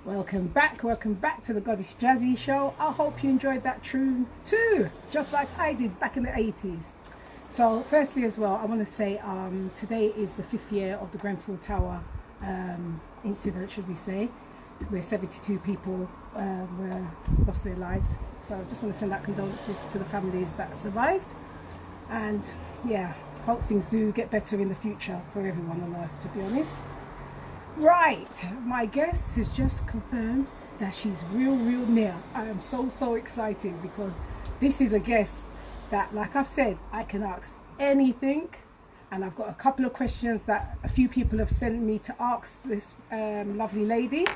Welcome back to the Goddess Jazzy Show. I hope you enjoyed that tune too, just like I did back in the 80s. So firstly as well, I want to say today is the 5th year of the Grenfell Tower incident, should we say, where 72 people lost their lives. So I just want to send out condolences to the families that survived, and yeah, hope things do get better in the future for everyone on earth, to be honest. Right, my guest has just confirmed that she's real near. I am so excited because this is a guest that, like I've said, I can ask anything, and I've got a couple of questions that a few people have sent me to ask this lovely lady.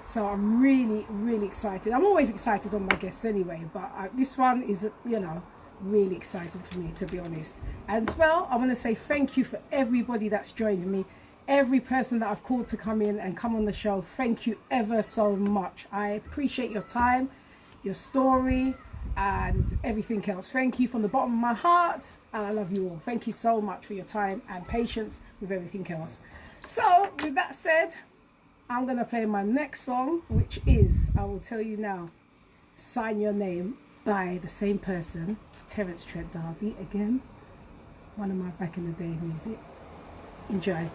So I'm really excited. I'm always excited on my guests anyway, but this one is, you know, really exciting for me, to be honest. And as well, I want to say thank you for everybody that's joined me. Every person that I've called to come in and come on the show, thank you ever so much. I appreciate your time, your story, and everything else. Thank you from the bottom of my heart, and I love you all. Thank you so much for your time and patience with everything else. So with that said, I'm going to play my next song, which is, I will tell you now, Sign Your Name by the same person, Terence Trent D'Arby, again, one of my back in the day music. Enjoy.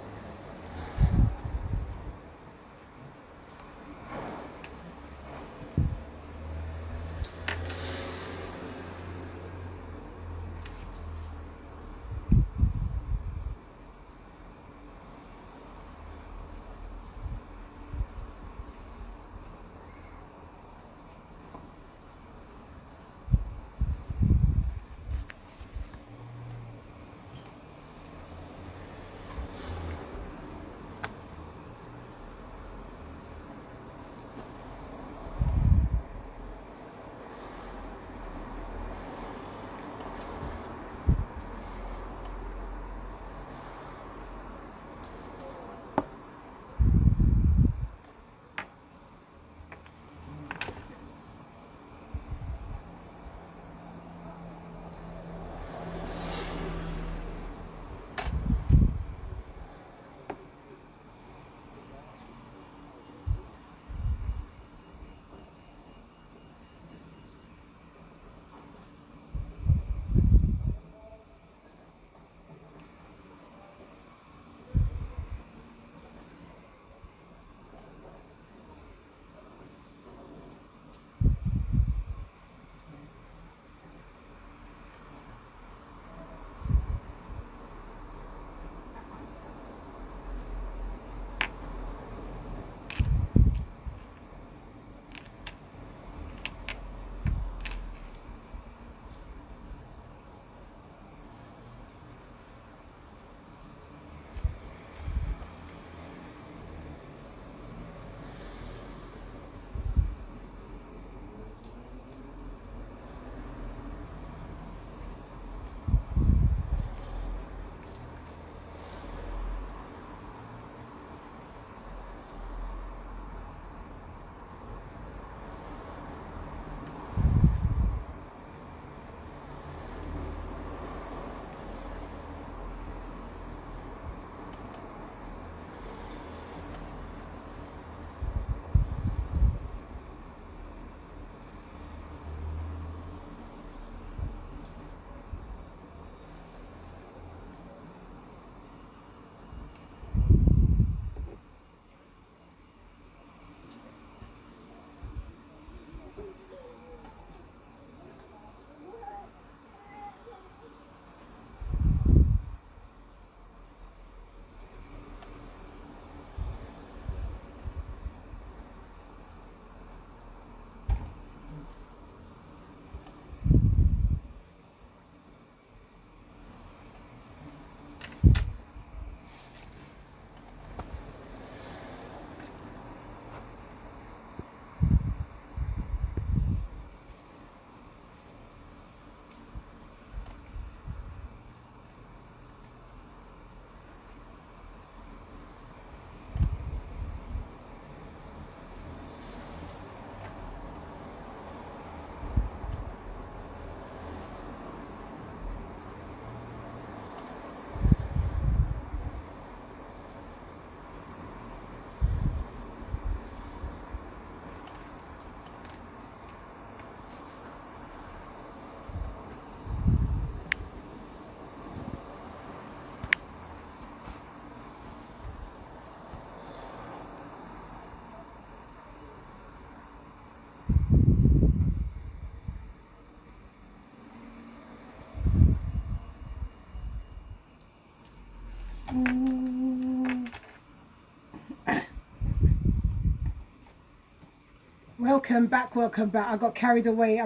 Welcome back, welcome back. I got carried away.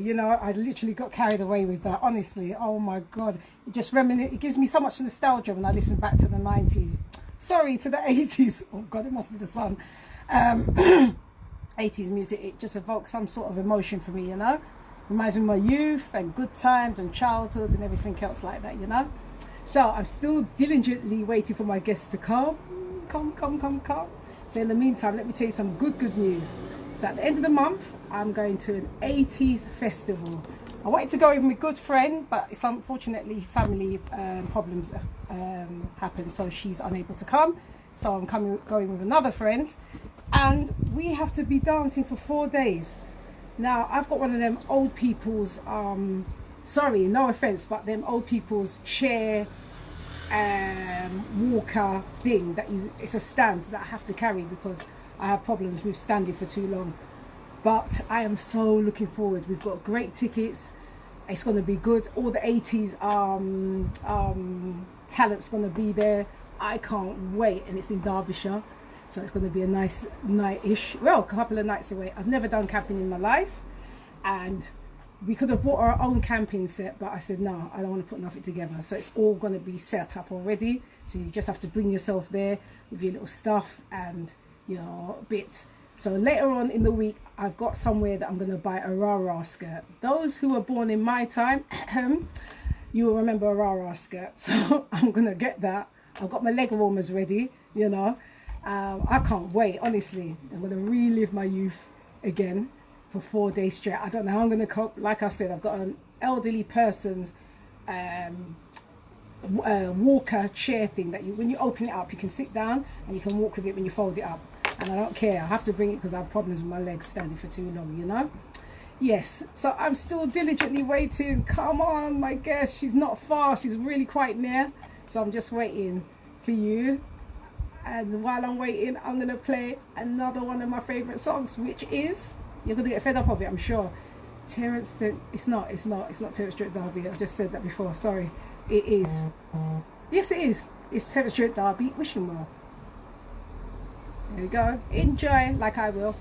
You know, I literally got carried away with that. Honestly, oh my God. It gives me so much nostalgia when I listen back to the 90s. Sorry, to the 80s. Oh God, it must be the sun. 80s music, it just evokes some sort of emotion for me, you know. Reminds me of my youth and good times and childhood and everything else like that, you know. So I'm still diligently waiting for my guests to come. So in the meantime, let me tell you some good news. So at the end of the month, I'm going to an 80s festival. I wanted to go with my good friend, but it's unfortunately family problems happened, so she's unable to come. So I'm going with another friend, and we have to be dancing for 4 days. Now I've got one of them old people's, sorry, no offense, but them old people's chair walker thing that it's a stand that I have to carry because I have problems with standing for too long. But I am so looking forward. We've got great tickets. It's going to be good. All the 80s talent's going to be there. I can't wait. And it's in Derbyshire, so it's going to be a nice night-ish. Well, a couple of nights away. I've never done camping in my life, and we could have bought our own camping set, but I said no, I don't want to put nothing together. So it's all going to be set up already, so you just have to bring yourself there with your little stuff and your bits. So later on in the week, I've got somewhere that I'm going to buy a rah-rah skirt. Those who were born in my time, you will remember a rah-rah skirt. So I'm going to get that. I've got my leg warmers ready, you know. I can't wait, honestly. I'm going to relive my youth again for 4 days straight. I don't know how I'm going to cope. Like I said, I've got an elderly person's walker chair thing that when you open it up, you can sit down and you can walk with it when you fold it up. And I don't care. I have to bring it because I have problems with my legs standing for too long, you know. Yes, so I'm still diligently waiting. Come on, my guest. She's not far. She's really quite near. So I'm just waiting for you. And while I'm waiting, I'm going to play another one of my favourite songs, which is, you're going to get fed up of it, I'm sure. It's not Terence Strait D'Arby. I've just said that before. Sorry. It is. Yes, it is. It's Terence Strait D'Arby. Wish him well. There we go. Enjoy like I will.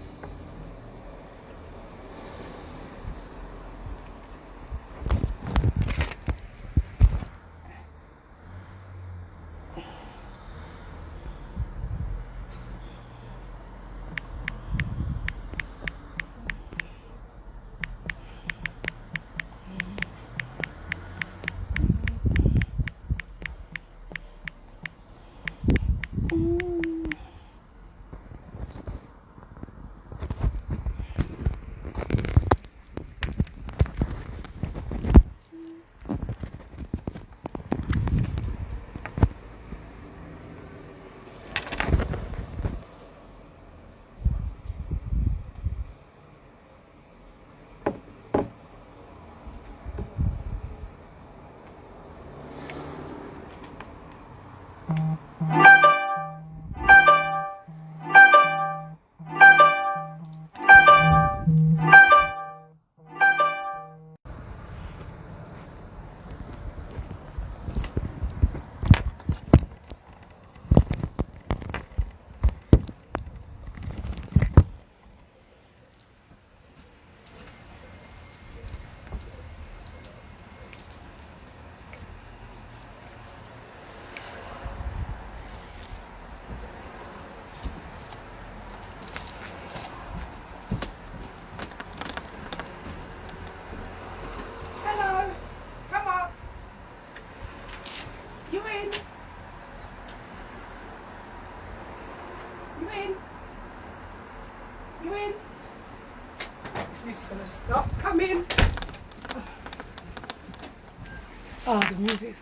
Music's gonna stop. Come in. Oh, the music.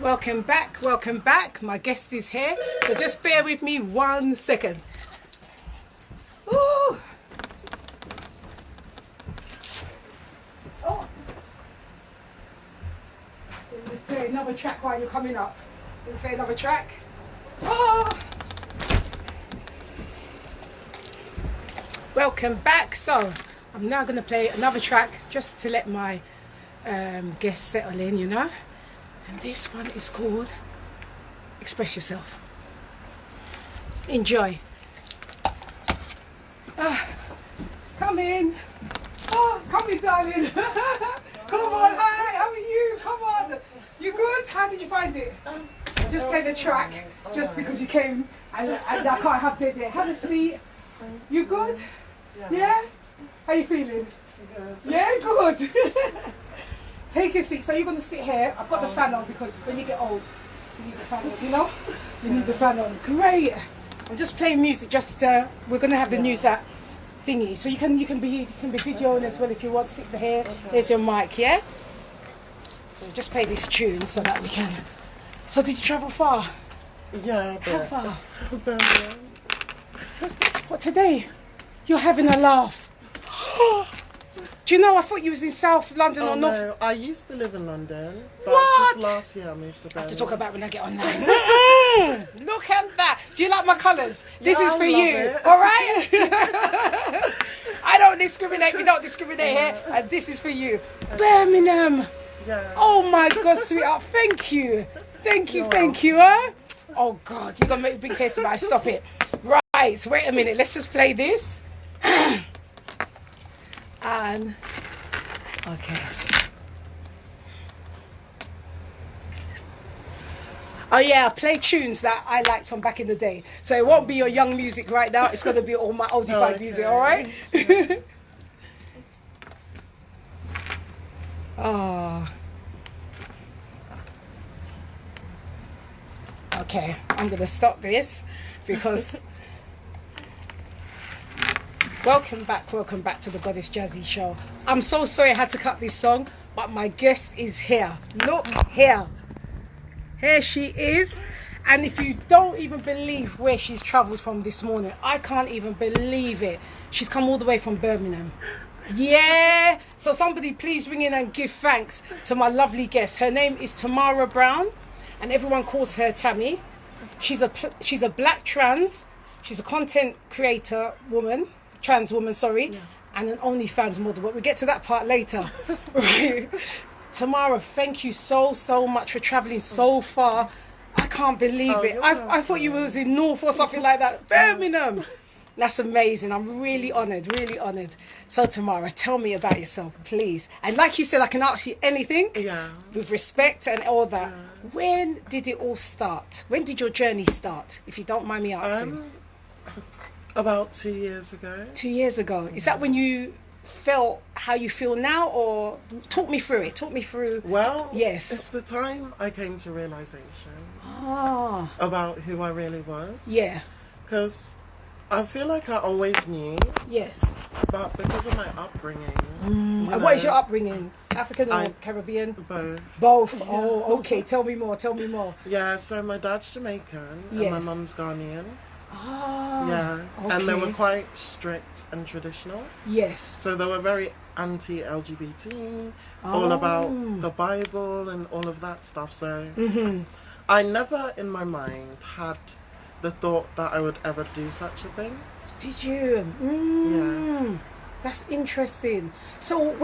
Welcome back, welcome back. My guest is here, so just bear with me 1 second. Ooh. Oh. Let's play another track while you're coming up. We'll play another track. Oh. Welcome back. So I'm now going to play another track just to let my guests settle in, you know. And this one is called Express yourself. Enjoy. Come in. Oh, come in, darling. Come on, hi, how are you? Come on. You good? How did you find it? Just play the track, just because you came and I can't have that there. Have a seat. You good? Yeah? How you feeling? Yeah, good. Take a seat. So you're going to sit here. I've got the fan on because when you get old, you need the fan on, you know? You need the fan on. Great. I'm just playing music. Just we're going to have the news app thingy. So you can be videoing as well if you want. Sit here. There's your mic, yeah? So just play this tune so that we can. So did you travel far? Yeah. How far? What, today? You're having a laugh. Do you know, I thought you was in South London or North? No, I used to live in London, but What? just last year I moved to Birmingham. I have to talk about when I get online. Look at that. Do you like my colours? This is for I you. love it. All right? I don't discriminate. We don't discriminate here. And this is for you. Birmingham. Yeah. Oh my God, sweetheart. Thank you. Thank you. Thank you. Huh? Oh God, you're going to make a big taste about it. Stop it. Right. So wait a minute. Let's just play this. And okay. Oh yeah, play tunes that I liked from back in the day. So it won't be your young music right now. It's going to be all my oldie music. All right. Oh. Okay, I'm going to stop this because. Welcome back to the Goddess Jazzy Show. I'm so sorry I had to cut this song, but my guest is here. Look here. Here she is. And if you don't even believe where she's travelled from this morning, I can't even believe it. She's come all the way from Birmingham. Yeah. So somebody please ring in and give thanks to my lovely guest. Her name is Tamara Brown, and everyone calls her Tammy. She's a black trans. She's a content creator woman. Trans woman, sorry, yeah. And an OnlyFans model, but we'll get to that part later. Right. Tamara, thank you so much for travelling so far. I can't believe it. I thought you was in North or something like that. Birmingham. That's amazing. I'm really honoured, really honoured. So Tamara, tell me about yourself, please. And like you said, I can ask you anything with respect and all that. Yeah. When did it all start? When did your journey start, if you don't mind me asking? About 2 years ago. 2 years ago. Is that when you felt how you feel now, or talk me through it? Talk me through. Well, yes. It's the time I came to realisation about who I really was. Yeah. Because I feel like I always knew. Yes. But because of my upbringing. And what is your upbringing? African or Caribbean? Both. Both. Oh, okay. Tell me more. Tell me more. Yeah, so my dad's Jamaican and my mum's Ghanaian. Ah, yeah, okay. And they were quite strict and traditional. Yes. So they were very anti-LGBT, all about the Bible and all of that stuff. So I never in my mind had the thought that I would ever do such a thing. Did you? Yeah. That's interesting. So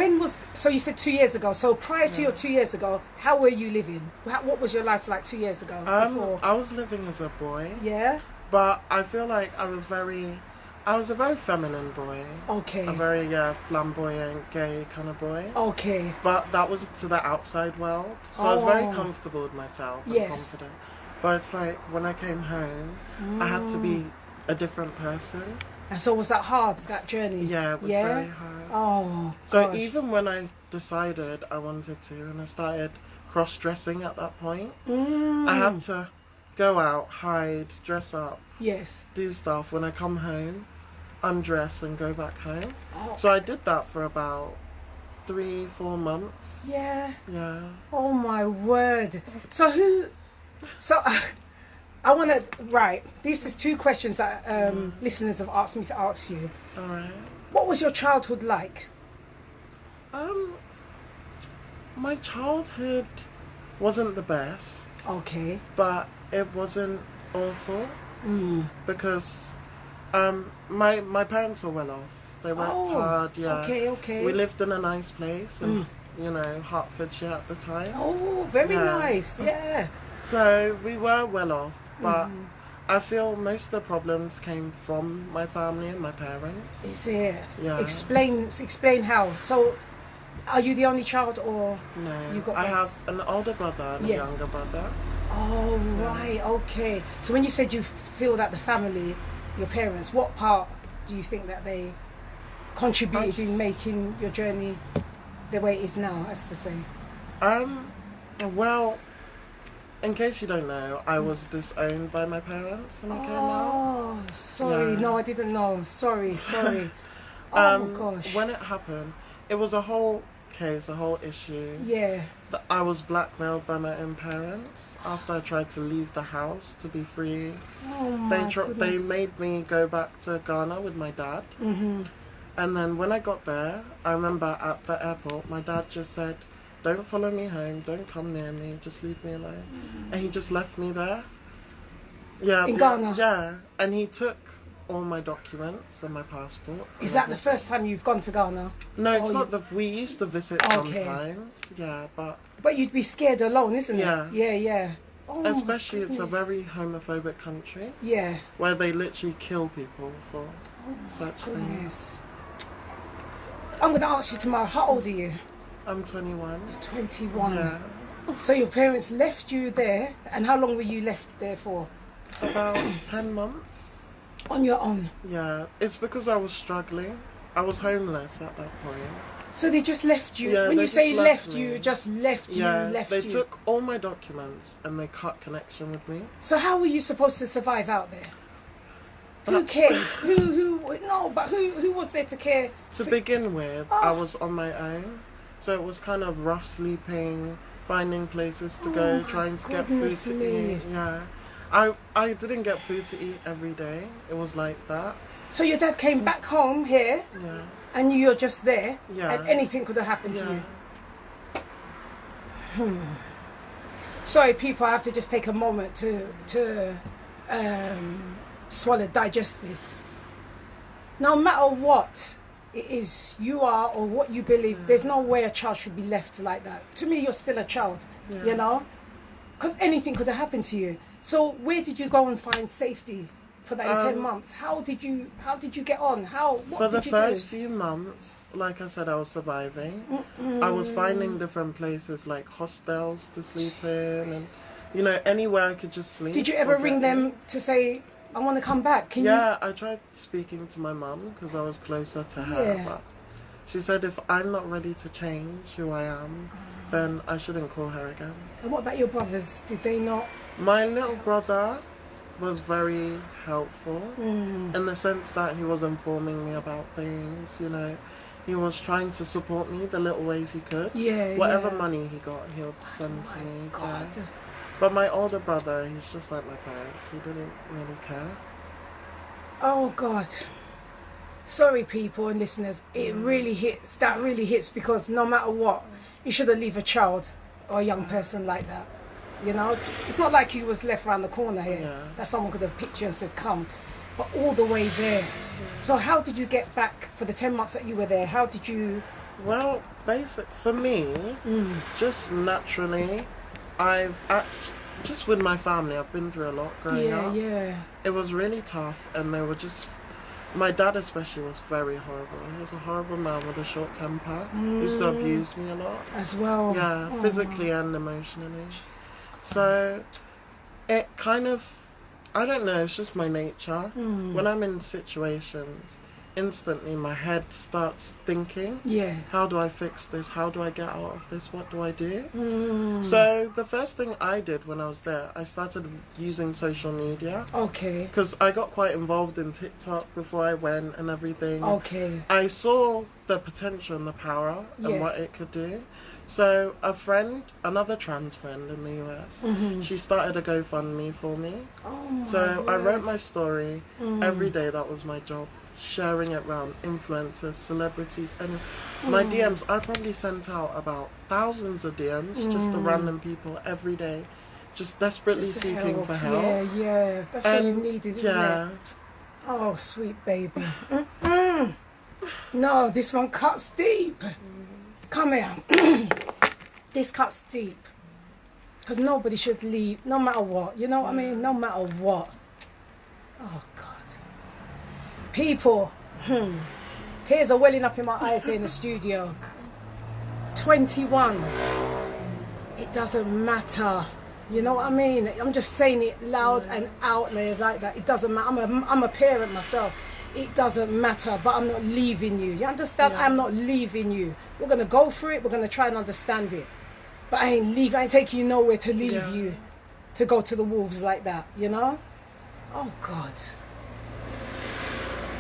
so you said 2 years ago. So prior to your 2 years ago, how were you living? What was your life like 2 years ago? I was living as a boy. Yeah. But I feel like I was a very feminine boy. Okay. A very flamboyant, gay kind of boy. Okay. But that was to the outside world. So I was very comfortable with myself and confident. But it's like when I came home, I had to be a different person. And so was that hard, that journey? Yeah, it was very hard. Oh, so even when I decided I wanted to, and I started cross-dressing at that point, I had to go out, hide, dress up, do stuff. When I come home, undress and go back home. So I did that for about 3-4 months. Yeah. Yeah. Oh my word. So I want to, right, this is 2 questions that listeners have asked me to ask you. All right. What was your childhood like? My childhood wasn't the best. Okay. But it wasn't awful because my parents were well off. They worked hard. Yeah. Okay. We lived in a nice place, and you know, Hertfordshire at the time. Oh, very nice. Yeah. So we were well off, but I feel most of the problems came from my family and my parents. Is it? Yeah. Explain how. So, are you the only child, or no? You got I have an older brother and a younger brother. Oh, right, okay. So when you said you feel that the family, your parents, what part do you think that they contributed in making your journey the way it is now, as to say? Well, in case you don't know, I was disowned by my parents when I came out. Oh, sorry. Yeah. No, I didn't know. Sorry. Oh, gosh. When it happened, it was a whole case, a whole issue. Yeah. That I was blackmailed by my own parents after I tried to leave the house to be free. Oh, my goodness. They made me go back to Ghana with my dad. Mm-hmm. And then when I got there, I remember at the airport, my dad just said, "Don't follow me home, don't come near me, just leave me alone." And he just left me there. Yeah. In Ghana? Yeah. And he took all my documents and my passport. Is that the first time you've gone to Ghana? No, it's not. We used to visit sometimes. Yeah, but you'd be scared alone, isn't it? Yeah. Yeah. Oh, especially it's a very homophobic country. Yeah. Where they literally kill people for such things. I'm going to ask you tomorrow, how old are you? I'm 21. You're 21. Yeah. So your parents left you there, and how long were you left there for? About 10 months. On your own? Yeah, it's because I was struggling. I was homeless at that point. So they just left you? Yeah, when you say left me. you, just left you, left they you? took all my documents and they cut connection with me. So how were you supposed to survive out there? Who cared? who was there to care? To begin with, I was on my own. So it was kind of rough sleeping, finding places to go, trying to get food to eat. Yeah. I didn't get food to eat every day. It was like that. So your dad came back home here, and you're just there, and anything could have happened to you. Sorry, people, I have to just take a moment to digest this. No matter what it is you are or what you believe, there's no way a child should be left like that. To me, you're still a child, you know, because anything could have happened to you. So where did you go and find safety for that 10 months? How did you get on? For the first few months, like I said, I was surviving. I was finding different places like hostels to sleep in, and you know, anywhere I could just sleep. Did you ever ring them to say, "I want to come back"? I tried speaking to my mum because I was closer to her, but she said if I'm not ready to change who I am, then I shouldn't call her again. And what about your brothers? Did they not? My little brother was very helpful in the sense that he was informing me about things, you know. He was trying to support me the little ways he could. Whatever money he got, he'll send to me. God. But my older brother, he's just like my parents. He didn't really care. Oh, God. Sorry, people and listeners. It really hits. That really hits, because no matter what, you shouldn't leave a child or a young person like that. You know, it's not like you was left around the corner here that someone could have picked you and said, "Come," but all the way there. So how did you get back for the 10 months that you were there? How did you? Well, for me, just naturally, just with my family, I've been through a lot growing up. It was really tough, and they were just. My dad especially was very horrible. He was a horrible man with a short temper. He used to abuse me a lot. As well. Yeah, physically and emotionally. So it kind of, I don't know, it's just my nature. When I'm in situations, instantly my head starts thinking, how do I fix this? How do I get out of this? What do I do? So the first thing I did when I was there, I started using social media. Okay. Because I got quite involved in TikTok before I went and everything. Okay. I saw the potential and the power and what it could do. So a friend, another trans friend in the US, she started a GoFundMe for me. So I wrote my story every day. That was my job, sharing it around influencers, celebrities, and my DMs. I probably sent out about thousands of DMs just to random people every day, just desperately seeking for help. That's what you needed, isn't it? Oh, sweet baby. No, this one cuts deep. Come here. This cuts deep. Because nobody should leave, no matter what. You know what I mean? No matter what. Oh, God. People, tears are welling up in my eyes here in the studio. 21. It doesn't matter. You know what I mean? I'm just saying it loud and out there like that. It doesn't matter. I'm a parent myself. It doesn't matter, but I'm not leaving you. You understand? Yeah. I'm not leaving you. We're going to go through it. We're going to try and understand it. But I ain't leaving. I ain't taking you nowhere to leave you to go to the wolves like that, you know? Oh, God.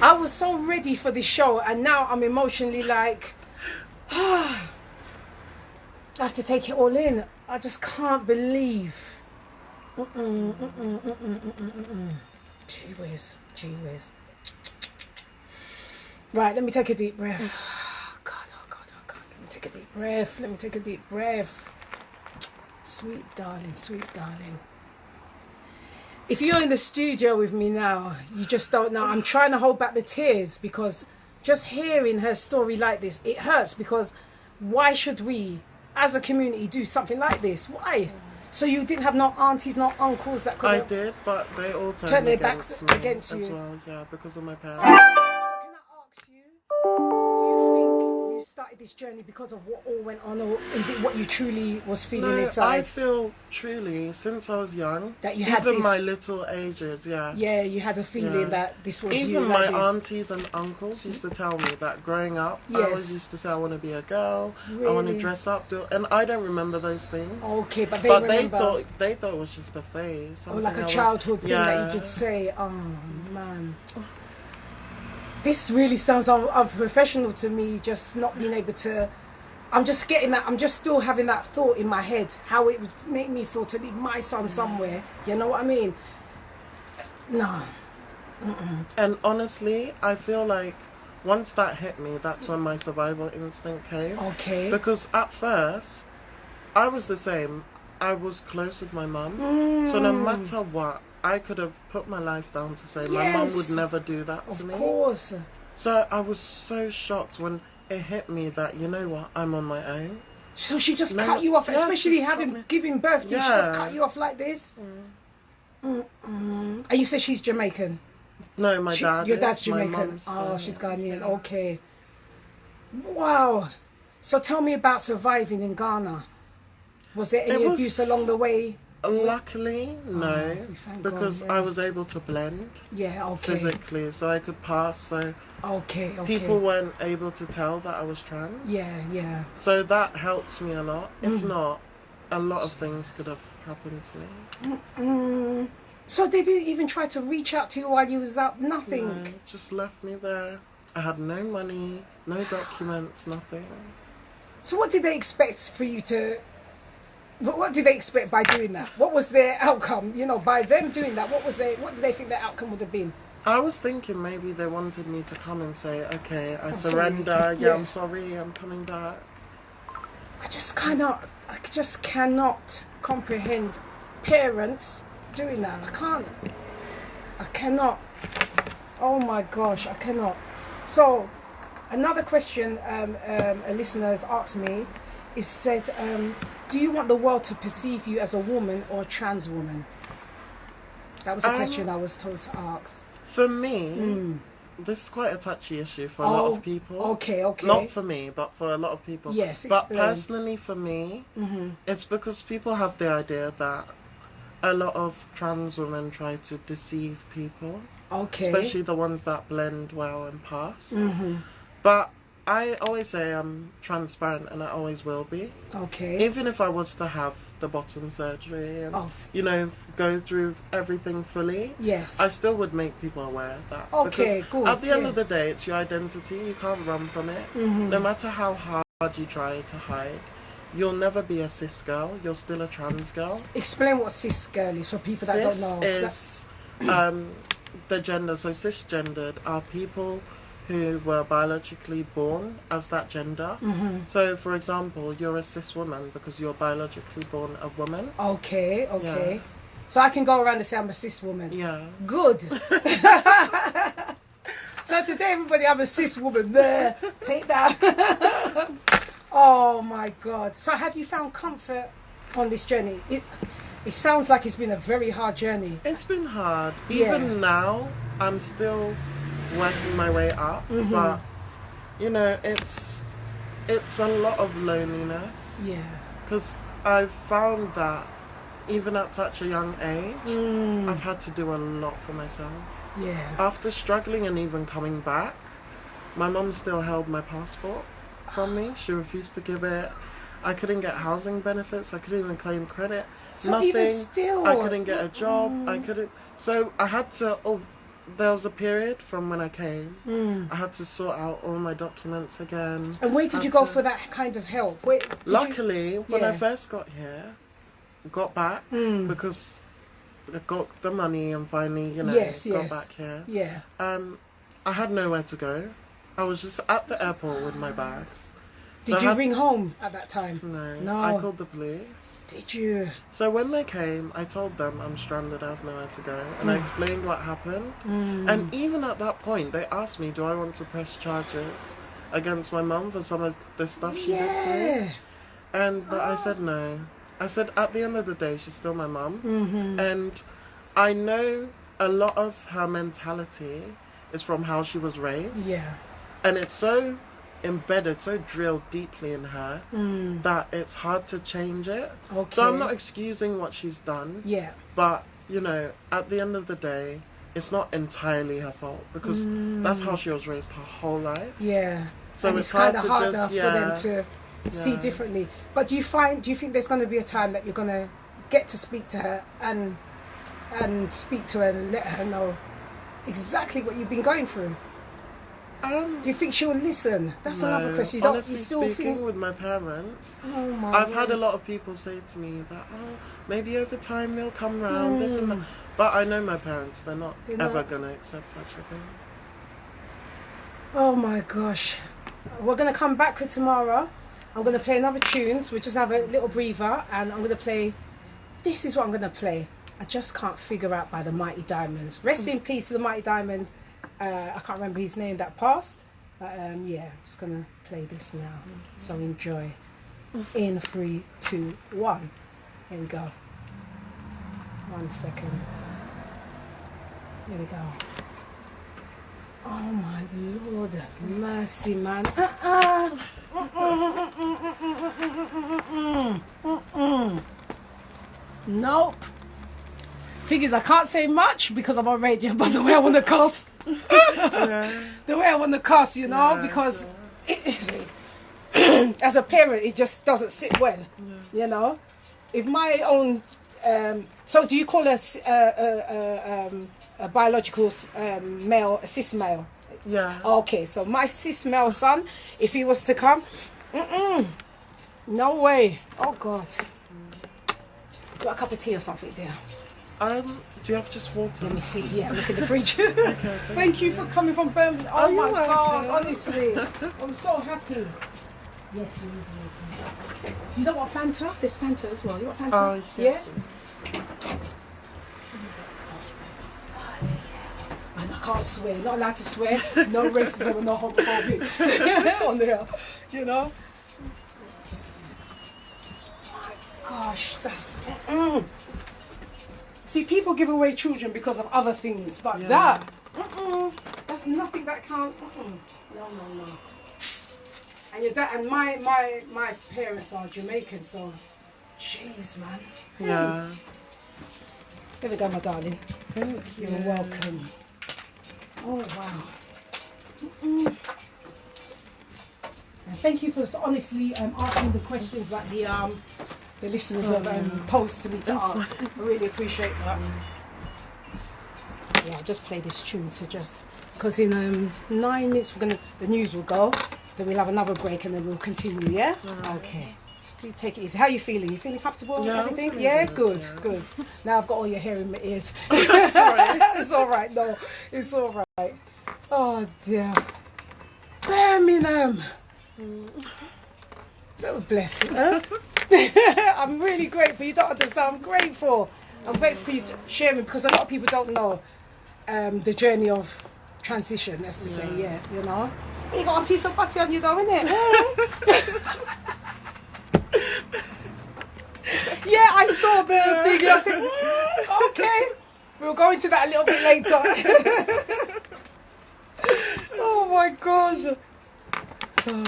I was so ready for this show, and now I'm emotionally like, I have to take it all in. I just can't believe. Gee whiz, gee whiz. Right, let me take a deep breath. Oh God, oh God, oh God. Let me take a deep breath. Let me take a deep breath. Sweet darling, sweet darling. If you're in the studio with me now, you just don't know. I'm trying to hold back the tears because just hearing her story like this, it hurts, because why should we, as a community, do something like this? Why? So you didn't have no aunties, no uncles that could... I did, but they all turned their backs against you as well, yeah, because of my parents. So can I ask you, do you think you started this journey because of what all went on, or is it what you truly was feeling inside? I feel truly, since I was young, that you had even this, my little ages, yeah, you had a feeling that this was even you. Even my aunties and uncles used to tell me that growing up, I always used to say I want to be a girl, I want to dress up, and I don't remember those things. Okay, but they thought it was just a phase, or like a childhood thing that you could say. Oh man. This really sounds unprofessional to me, just not being able to... I'm just getting that, I'm just still having that thought in my head, how it would make me feel to leave my son somewhere. You know what I mean? No. And honestly, I feel like once that hit me, that's when my survival instinct came. Okay. Because at first, I was the same. I was close with my mum. So no matter what, I could have put my life down to say my mum would never do that to me. Of course. So I was so shocked when it hit me that, you know what, I'm on my own. So she just cut you off, especially giving birth to you, she just cut you off like this? And you say she's Jamaican? No, my dad Your dad's Jamaican? Oh, she's Ghanaian, okay. Wow. So tell me about surviving in Ghana. Was there any abuse along the way? Luckily, no, because I was able to blend physically, so I could pass, so people weren't able to tell that I was trans. Yeah. So that helps me a lot. If not, a lot of things could have happened to me. So they didn't even try to reach out to you while you was out? Nothing? No, just left me there. I had no money, no documents, nothing. So what did they expect for you to... What did they expect by doing that? What was their outcome? You know, by them doing that, what did they think their outcome would have been? I was thinking maybe they wanted me to come and say, okay, I surrender. Yeah, I'm sorry, I'm coming back. I just cannot comprehend parents doing that. I cannot. Oh my gosh, I cannot. So, another question a listener has asked me is said, do you want the world to perceive you as a woman or a trans woman? That was a question I was told to ask. For me, this is quite a touchy issue for a lot of people. Okay. Not for me, but for a lot of people. Yes, but personally for me, it's because people have the idea that a lot of trans women try to deceive people. Okay. Especially the ones that blend well and pass. But I always say I'm transparent, and I always will be. Okay. Even if I was to have the bottom surgery and, you know, go through everything fully, I still would make people aware of that. Okay, good. At the end of the day, it's your identity. You can't run from it. No matter how hard you try to hide, you'll never be a cis girl. You're still a trans girl. Explain what cis girl is for people that don't know. Cis is the gender. So cisgendered are people who were biologically born as that gender. So, for example, you're a cis woman because you're biologically born a woman. Okay. Yeah. So I can go around and say I'm a cis woman. Yeah. Good. So today, everybody, I'm a cis woman. Take that. Oh my God. So have you found comfort on this journey? It sounds like it's been a very hard journey. It's been hard. Even now, I'm still working my way up, but you know, it's a lot of loneliness. Yeah. Because I've found that even at such a young age, I've had to do a lot for myself. Yeah. After struggling and even coming back, my mum still held my passport from me. She refused to give it. I couldn't get housing benefits. I couldn't even claim credit. So Nothing. even still, I couldn't get a job. I couldn't. So I had to. There was a period from when I came. I had to sort out all my documents again. And where did you go for that kind of help? Luckily, when I first got here, got back because I got the money and finally, you know, got back here. Yeah. I had nowhere to go. I was just at the airport with my bags. Did you ring home at that time? No. I called the police. Did you? So when they came, I told them I'm stranded, I have nowhere to go. And I explained what happened. And even at that point, they asked me, do I want to press charges against my mum for some of the stuff she did to me? But I said no. I said, at the end of the day, she's still my mum. And I know a lot of her mentality is from how she was raised. Yeah. And it's so embedded, so drilled deeply in her that it's hard to change it. Okay. So I'm not excusing what she's done. Yeah. But, you know, at the end of the day, it's not entirely her fault because that's how she was raised her whole life. Yeah. So and it's kind hard of to harder just, for them to see differently. But do you think there's going to be a time that you're going to get to speak to her and speak to her and let her know exactly what you've been going through? Do you think she'll listen? That's another question. Honestly, speaking with my parents, I've had a lot of people say to me that, maybe over time they'll come round, this and that. But I know my parents, they're not ever going to accept such a thing. Oh my gosh. We're going to come back with tomorrow. I'm going to play another tunes. We'll just have a little breather and I'm going to play, this is what I'm going to play. I just can't figure out by the Mighty Diamonds. Rest in peace to the Mighty Diamond. I can't remember his name that passed, but yeah, I'm just gonna play this now. So enjoy. In 3, 2, 1. Here we go. 1 second. Here we go. Oh my Lord, mercy, man. Nope. Figures I can't say much because I'm on radio, but the way I want to cuss. The way I want to cuss, you know, because as a parent it just doesn't sit well, you know. If my own so do you call us a biological male, a cis male? Yeah. Okay, so my cis male son, if he was to come, no way. Oh God. Got a cup of tea or something there? Do you have just water? Let me see. Yeah, look in the fridge. Okay, thank you for coming from Birmingham. Oh my God, welcome. honestly, I'm so happy. Yes, there is water. You don't want Fanta? There's Fanta as well. You want Fanta? Yes, yeah. And I can't swear. Not allowed to swear. No racism and no homophobic on there. You know. My gosh, that's. See, people give away children because of other things, but that's nothing that can't. No. And your dad and my parents are Jamaican, so, jeez, man. Yeah. Here we go, my darling. Thank you. You're welcome. Oh wow. And thank you for honestly asking the questions that the listeners have posed to me to ask. I really appreciate that. Yeah, I'll just play this tune. So just because in 9 minutes the news will go, then we'll have another break and then we'll continue. Yeah. Okay. You take it easy. How are you feeling? You feeling comfortable? Yeah, everything? I'm Yeah, good, good. Now I've got all your hair in my ears. It's all right. It's all right. No, it's all right. Oh dear. Birmingham. Oh, bless you. Huh? I'm really grateful. You don't understand. I'm grateful. I'm grateful for you sharing because a lot of people don't know the journey of transition. Let's just say, you know. You got a piece of butter on you though, innit? Yeah, I saw the thing and I said, okay. We'll go into that a little bit later. Oh my gosh. So,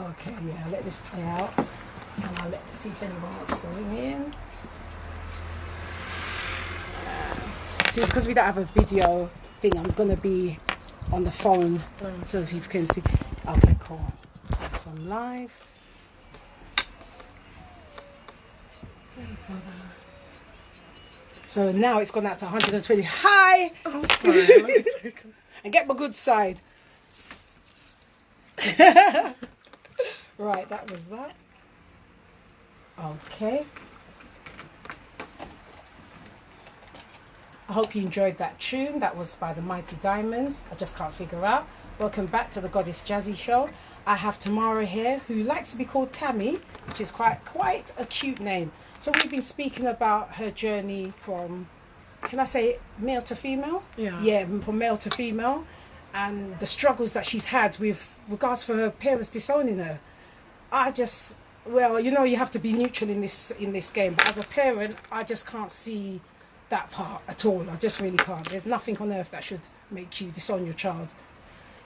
okay, yeah, I'll let this play out. And I'll see if anyone wants to ring in. See, because we don't have a video thing, I'm going to be on the phone so people can see. Okay, cool. It's on live. So now it's gone out to 120. Hi! Oh, sorry. And get my good side. Right, that was that. Okay. I hope you enjoyed that tune. That was by the Mighty Diamonds. I just can't figure out. Welcome back to the Goddess Jazzy Show. I have Tamara here, who likes to be called Tammy, which is quite a cute name. So we've been speaking about her journey from, can I say male to female? Yeah. Yeah, from male to female, and the struggles that she's had with regards for her parents disowning her. Well, you know, you have to be neutral in this game, but as a parent, I just can't see that part at all. I just really can't. There's nothing on earth that should make you disown your child,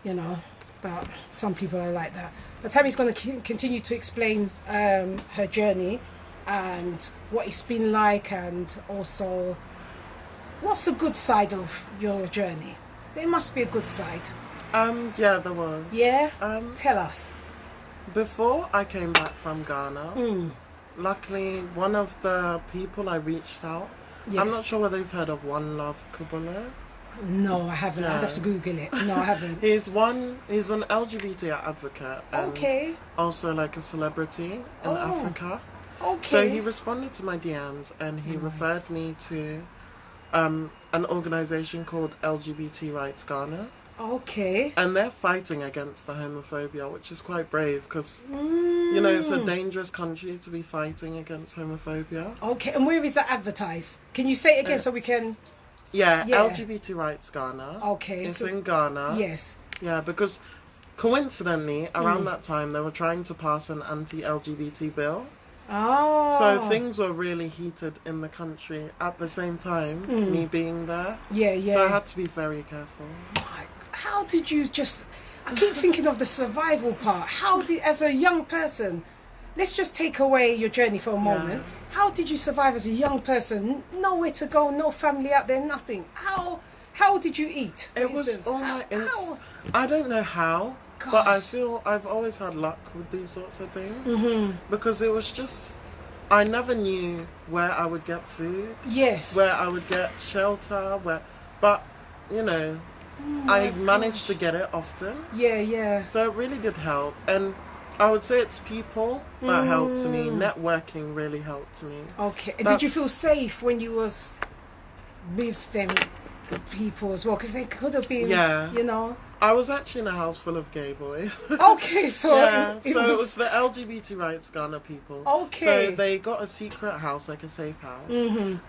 you know. But some people are like that. But Tammy's going to continue to explain her journey and what it's been like, and also what's the good side of your journey. There must be a good side. Yeah, there was. Yeah? Tell us. Before I came back from Ghana, luckily one of the people I reached out, yes. I'm not sure whether you've heard of One Love Kubala. No, I haven't. Yeah. I'd have to Google it. No, I haven't. He's an LGBT advocate and also like a celebrity in Africa. Okay. So he responded to my DMs and he referred me to an organization called LGBT Rights Ghana. Okay. And they're fighting against the homophobia, which is quite brave because, you know, it's a dangerous country to be fighting against homophobia. Okay, and where is that advertised? Can you say it again so we can... Yeah, LGBT Rights Ghana. Okay. It's in Ghana. Yes. Yeah, because coincidentally, around that time, they were trying to pass an anti-LGBT bill. Oh. So things were really heated in the country at the same time, me being there. Yeah, yeah. So I had to be very careful. How did you just... I keep thinking of the survival part. How did, as a young person, let's just take away your journey for a moment. Yeah. How did you survive as a young person? Nowhere to go, no family out there, nothing. How did you eat? It was all my I don't know how, but I feel I've always had luck with these sorts of things. Because it was just, I never knew where I would get food. Yes. Where I would get shelter, but, you know, I managed to get it often. Yeah, yeah. So it really did help. And I would say it's people that helped me. Networking really helped me. Okay. Did you feel safe when you was with them people as well? Because they could have been, you know. I was actually in a house full of gay boys. Okay, so it was the LGBT Rights Ghana people. Okay. So they got a secret house, like a safe house,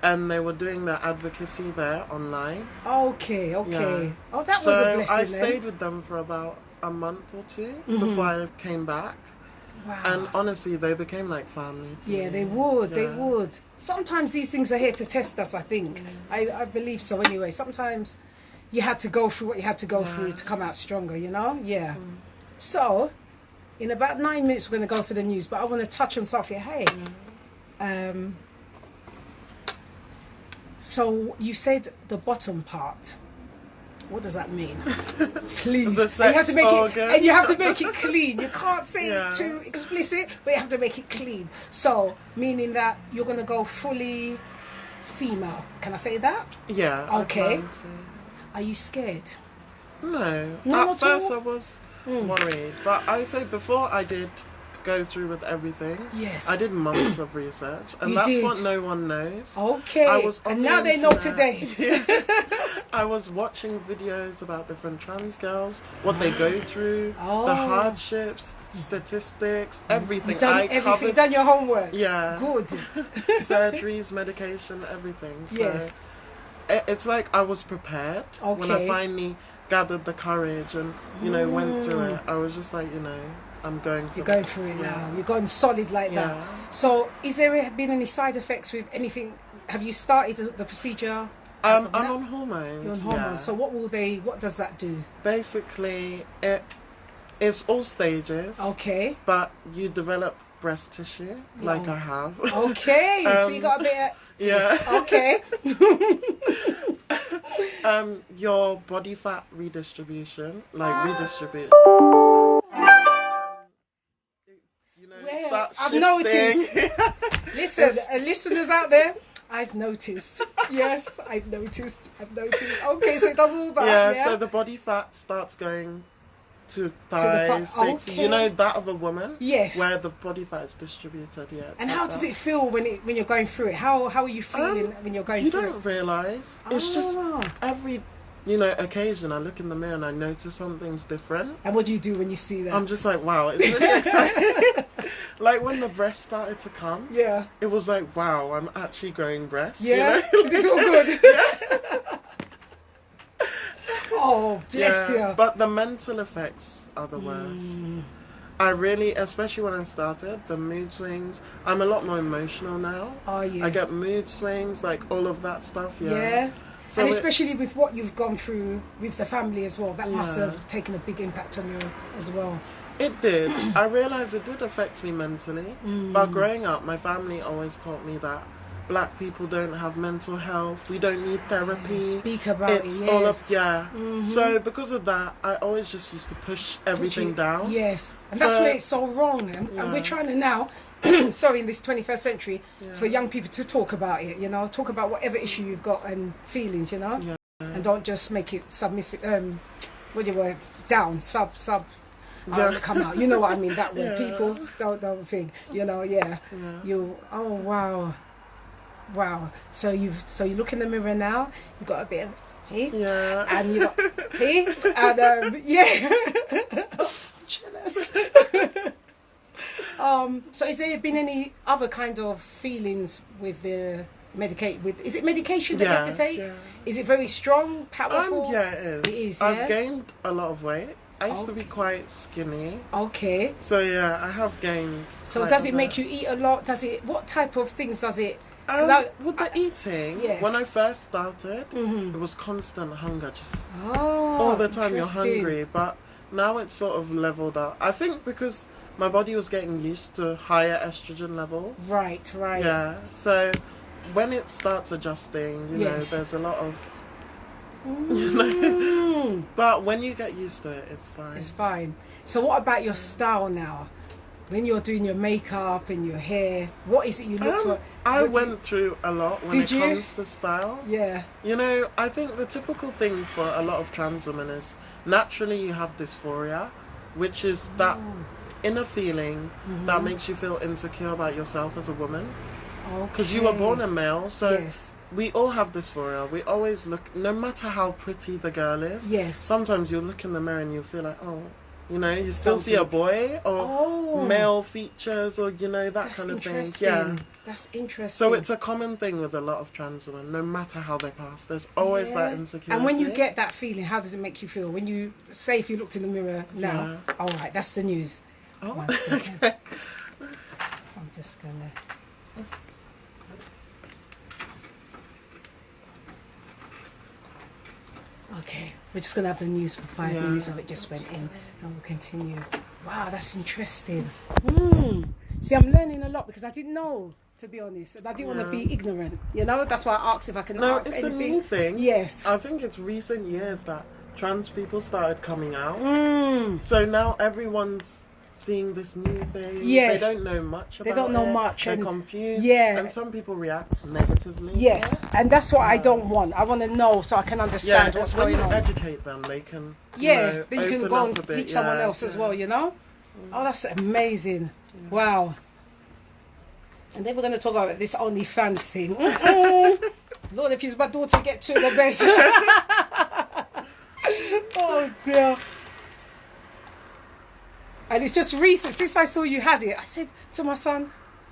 and they were doing their advocacy there online. Okay, okay. Yeah. Oh, that was a blessing. So I stayed with them for about a month or two before I came back. Wow. And honestly, they became like family to me. They would, they would. Sometimes these things are here to test us, I think. I believe so anyway. Sometimes you had to go through what you had to go through to come out stronger, you know? Yeah. So, in about 9 minutes, we're going to go for the news, but I want to touch on something. Hey, so you said the bottom part. What does that mean? Please. The sex and you have to make it clean. You can't say it too explicit, but you have to make it clean. So, meaning that you're going to go fully female. Can I say that? Yeah. Okay. Are you scared? No. At first I was worried. But I say before I did go through with everything, I did months of research. And that's what no one knows. Okay. I was on now they know today. I was watching videos about different trans girls, what they go through, the hardships, statistics, everything. You've done your homework. Yeah. Good. Surgeries, medication, everything. So it's like I was prepared when I finally gathered the courage and, you know, went through it. I was just like, you know, I'm going through. You're going through it now. You're going solid like that. So, is there been any side effects with anything? Have you started the procedure? I'm on hormones. You're on hormones. Yeah. So what does that do? Basically, it's all stages. Okay. But you develop breast tissue, like I have. Okay. So you got a bit of... Yeah. Okay. Your body fat redistribution, redistributes. I've noticed. Listen, listeners out there, I've noticed. Yes, I've noticed. Okay, so it does all that. Yeah, so the body fat starts going to thighs. You know that of a woman? Yes. Where the body fat is distributed, And how does it feel when you're going through it? How are you feeling when you're going through it? You don't realise. It's just every occasion I look in the mirror and I notice something's different. And what do you do when you see that? I'm just like, wow, it's really exciting. Like when the breast started to come, it was like, wow, I'm actually growing breasts. Yeah, Did it feel good? Oh, bless you. But the mental effects are the worst. I really, especially when I started, the mood swings. I'm a lot more emotional now. Oh, yeah. I get mood swings, like all of that stuff. So and especially with what you've gone through with the family as well, that must have taken a big impact on you as well. It did. I realised it did affect me mentally. But growing up, my family always taught me that black people don't have mental health. We don't need therapy. Speak about it. It's all up, So because of that, I always just used to push everything down. Yes, and that's where it's so wrong. And we're trying to now, in this 21st century, for young people to talk about it. Talk about whatever issue you've got and feelings. And don't just make it submissive. Down, sub. Come out. You know what I mean? That way, people don't think. You. Oh wow. Wow. So you look in the mirror now. You've got a bit of teeth. Yeah. And you got teeth. And jealous. So has there been any other kind of feelings with the is it medication that you have to take? Yeah. Is it very strong, powerful? Yeah, it is. It is. I've gained a lot of weight. I used to be quite skinny. Okay. So I have gained. So does it make you eat a lot? What type of things does it? With the eating, when I first started, it was constant hunger, just all the time you're hungry. But now it's sort of leveled out. I think because my body was getting used to higher estrogen levels. Right. Yeah. So when it starts adjusting, you know, there's a lot of. But when you get used to it, it's fine. It's fine. So what about your style now? When you're doing your makeup and your hair, what is it you look for? I went through a lot when it comes to style. Yeah. I think the typical thing for a lot of trans women is naturally you have dysphoria, which is that inner feeling that makes you feel insecure about yourself as a woman. Because you were born a male, so we all have dysphoria. We always look, no matter how pretty the girl is. Yes. Sometimes you'll look in the mirror and you'll feel like, you still see a boy or male features or, that kind of thing. Yeah. That's interesting. So it's a common thing with a lot of trans women, no matter how they pass. There's always that insecurity. And when you get that feeling, how does it make you feel? When you, say if you looked in the mirror now, all right, that's the news. Oh, okay. I'm just going to... Okay, we're just going to have the news for 5 minutes of it just went in and we'll continue. Wow, that's interesting. See, I'm learning a lot because I didn't know, to be honest. And I didn't want to be ignorant, That's why I asked if I can ask anything. No, it's a new thing. Yes. I think it's recent years that trans people started coming out. So now everyone's seeing this new thing. Yes. They don't know much about it. They don't know much. They're confused. Yeah. And some people react negatively. Yes. And that's what I don't want. I want to know so I can understand what's going on. Educate them. They can. Then you can go and teach someone else as well, Oh, that's amazing. Yeah. Wow. And then we're going to talk about this OnlyFans thing. Lord, if you was my daughter, get to the best. Oh, dear. And it's just recent, since I saw you had it, I said to my son,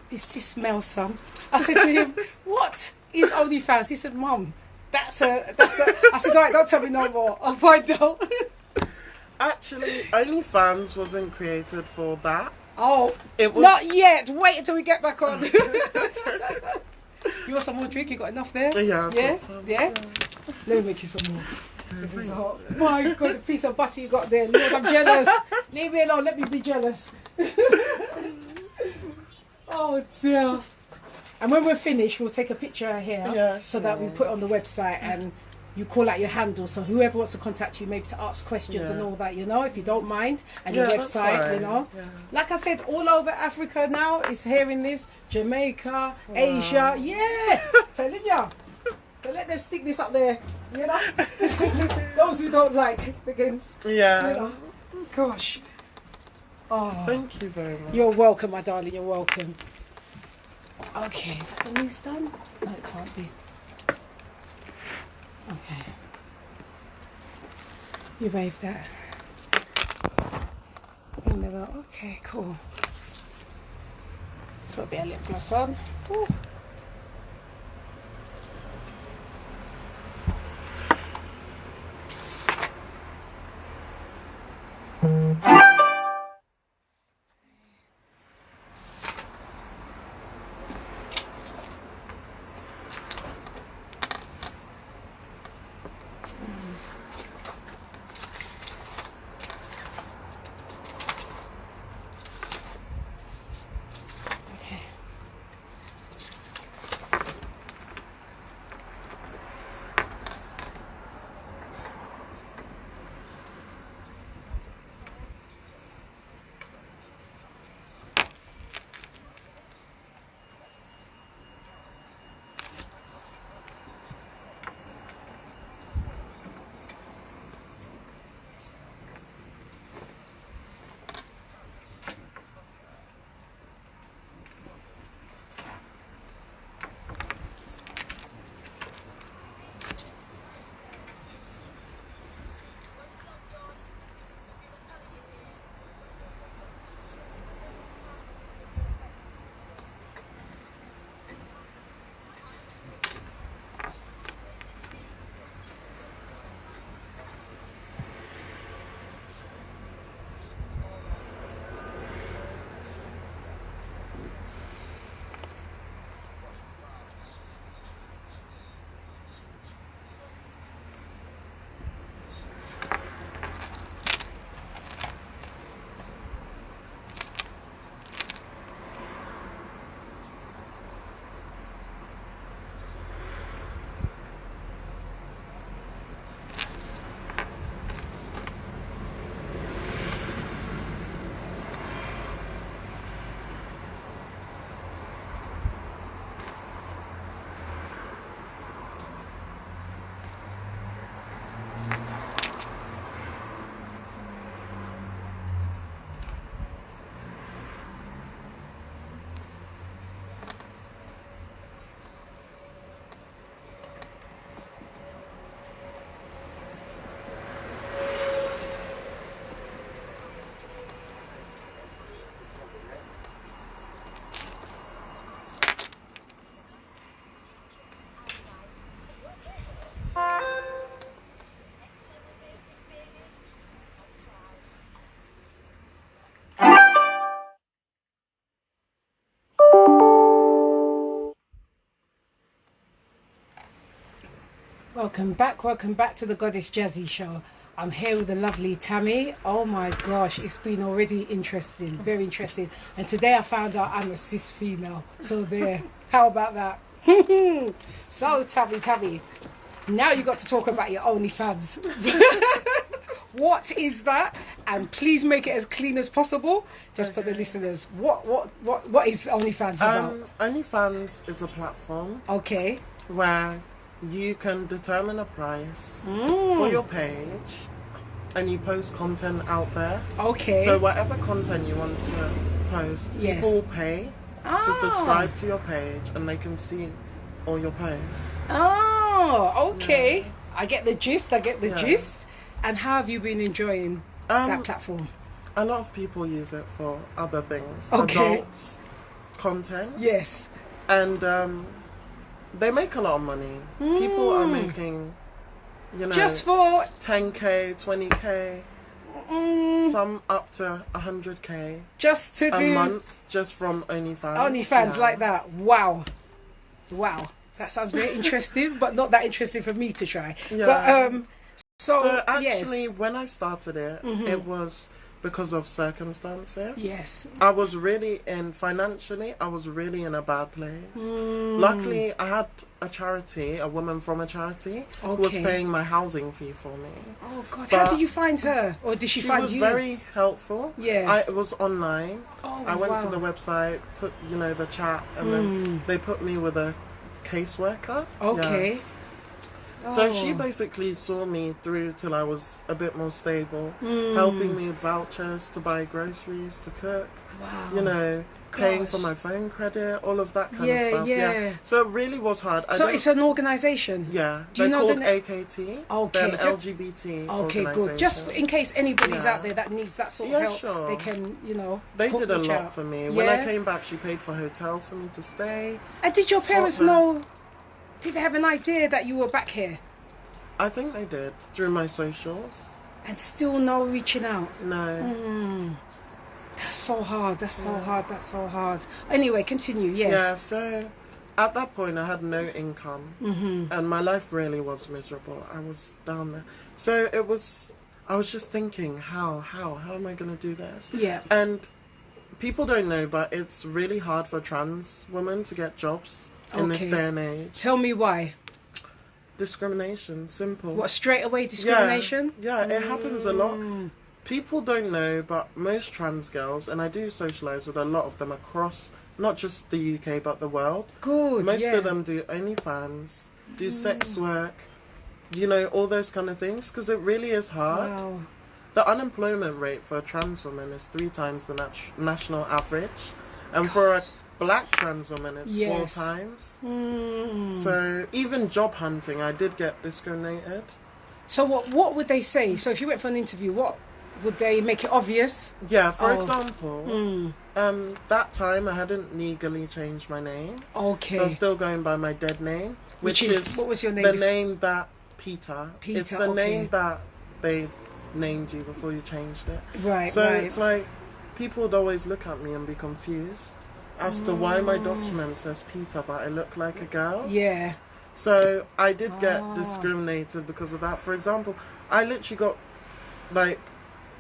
this smells, son. I said to him, what is OnlyFans? He said, Mum, that's a... I said, all right, don't tell me no more. I'll find out. Actually, OnlyFans wasn't created for that. Oh, it was... not yet. Wait until we get back on. You want some more drink? You got enough there? Yeah, yeah? Yeah? Let me make you some more. This is hot. My God, the piece of butter you got there. Lord, I'm jealous. Leave me alone. Let me be jealous. Oh, dear. And when we're finished, we'll take a picture here so that we put it on the website and you call out your handle. So whoever wants to contact you, maybe to ask questions and all that, you know, if you don't mind. And your website, you know. Yeah. Like I said, all over Africa now is hearing this. Jamaica, Asia. Yeah. Telling ya. So let them stick this up there, you know. Those who don't like, again. Yeah. You know. Gosh. Oh. Thank you very much. You're welcome, my darling. You're welcome. Okay, is that the news done? No, it can't be. Okay. You waved that. In the lot. Okay, cool. Put a bit of lip gloss on. Ooh. Welcome back to the Goddess Jazzy Show. I'm here with the lovely Tammy. Oh my gosh, it's been already interesting, very interesting. And today I found out I'm a cis female. So there, how about that? So Tammy, now you got to talk about your OnlyFans. What is that? And please make it as clean as possible, just for the listeners. What is OnlyFans about? OnlyFans is a platform. Okay. Where you can determine a price for your page and you post content out there. Okay. So whatever content you want to post, people will pay to subscribe to your page and they can see all your posts. Oh, okay. Yeah. I get the gist. Gist. And how have you been enjoying that platform? A lot of people use it for other things. Okay. Adults content. Yes. And they make a lot of money. People are making, you know, just for 10k, 20k Some up to 100K. Just to do a month, just from OnlyFans. OnlyFans, like that. Wow. That sounds very interesting, but not that interesting for me to try. Yeah. But so actually, when I started it, it was because of circumstances. Yes. I was really financially, I was really in a bad place. Luckily, I had a woman from a charity, who was paying my housing fee for me. Oh God, how did you find her? Or did she find you? She was very helpful. Yes. It was online. I went to the website, put, the chat, and then they put me with a caseworker. Okay. Yeah. So she basically saw me through till I was a bit more stable, helping me with vouchers to buy groceries, to cook, paying for my phone credit, all of that kind of stuff. Yeah. So it really was hard. So it's an organisation? Yeah. Do you know called AKT. Okay. They're an LGBT Okay, good. Just in case anybody's out there that needs that sort of help, sure. they can, They did a lot out. for me. When I came back, she paid for hotels for me to stay. And did your parents know... Did they have an idea that you were back here? I think they did, through my socials. And still no reaching out? No. That's so hard, that's so hard. Anyway, continue, yes. Yeah, so at that point I had no income. And my life really was miserable. I was down there. So I was just thinking, how am I going to do this? Yeah. And people don't know, but it's really hard for trans women to get jobs. In this day and age. Tell me why. Discrimination, simple. What, straight away discrimination? Yeah, it happens a lot. People don't know, but most trans girls, and I do socialise with a lot of them across, not just the UK, but the world. Good, Most of them do OnlyFans, do sex work, all those kind of things, because it really is hard. Wow. The unemployment rate for a trans woman is 3 times the national average. And for a black trans woman, it's 4 times. So even job hunting, I did get discriminated. So what would they say? So if you went for an interview, what would they make it obvious? Yeah, for example, that time I hadn't legally changed my name. Okay. So I was still going by my dead name, which is what was your name? The name that Peter. It's the name that they named you before you changed it. Right. So it's like people would always look at me and be confused as to why my document says Peter but I look like a girl. Yeah. So I did get discriminated because of that. For example, I literally got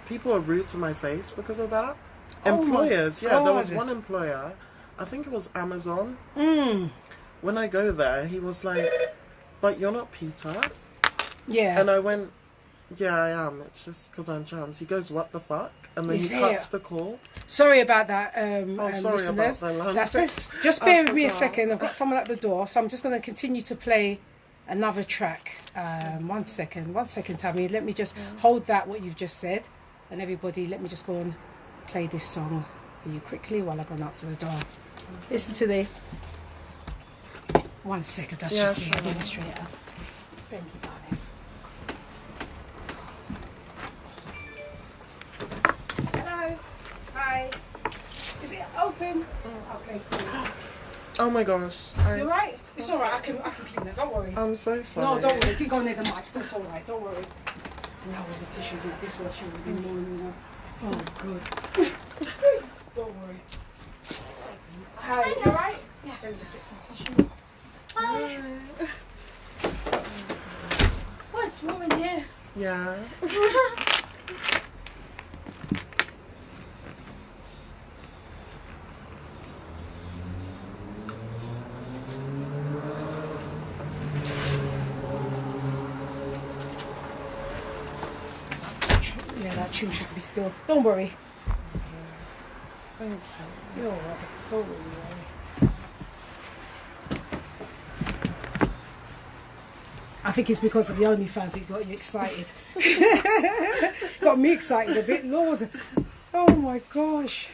people are rude to my face because of that. Employers, there was one employer, I think it was Amazon. When I go there, he was like, "But you're not Peter." Yeah. And I went, "Yeah, I am. It's just because I'm trans." He goes, "What the fuck?" And then he cuts the call. Sorry about that, sorry listeners. about that. Just bear with me a second. I've got someone at the door, so I'm just going to continue to play another track. 1 second, Tammy. Let me just hold that, what you've just said. And everybody, let me just go and play this song for you quickly while I go out to the door. Listen to this. 1 second, that's just the administrator. Thank you, darling. Hi. Is it open? Okay, cool. Oh my gosh. You alright? It's alright, I can clean it, don't worry. I'm so sorry. No, don't worry, didn't go near the mic, so it's alright, don't worry. That was the tissues, and this was should have been more. Oh, good. Don't worry. Hi, you alright? Yeah. Let me just get some tissue. Hi. Oh, it's warm in here. Yeah. Yeah, that tune should be still. Don't worry. Thank you. You're alright. Don't worry. I think it's because of the OnlyFans it got you excited. Got me excited a bit, Lord. Oh my gosh.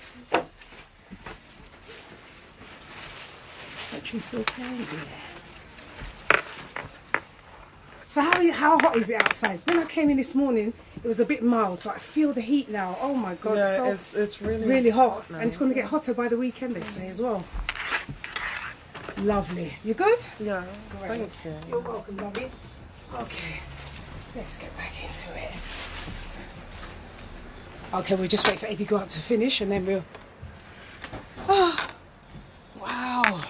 That tune's still playing there. So how hot is it outside? When I came in this morning, it was a bit mild, but I feel the heat now. Oh my God, yeah, it's really hot. now. And it's going to get hotter by the weekend, they say, as well. Lovely. You good? Yeah, Great. thank you. You're welcome, lovey. Okay, let's get back into it. Okay, we'll just wait for Eddie Grant to finish and then we'll... Oh, wow.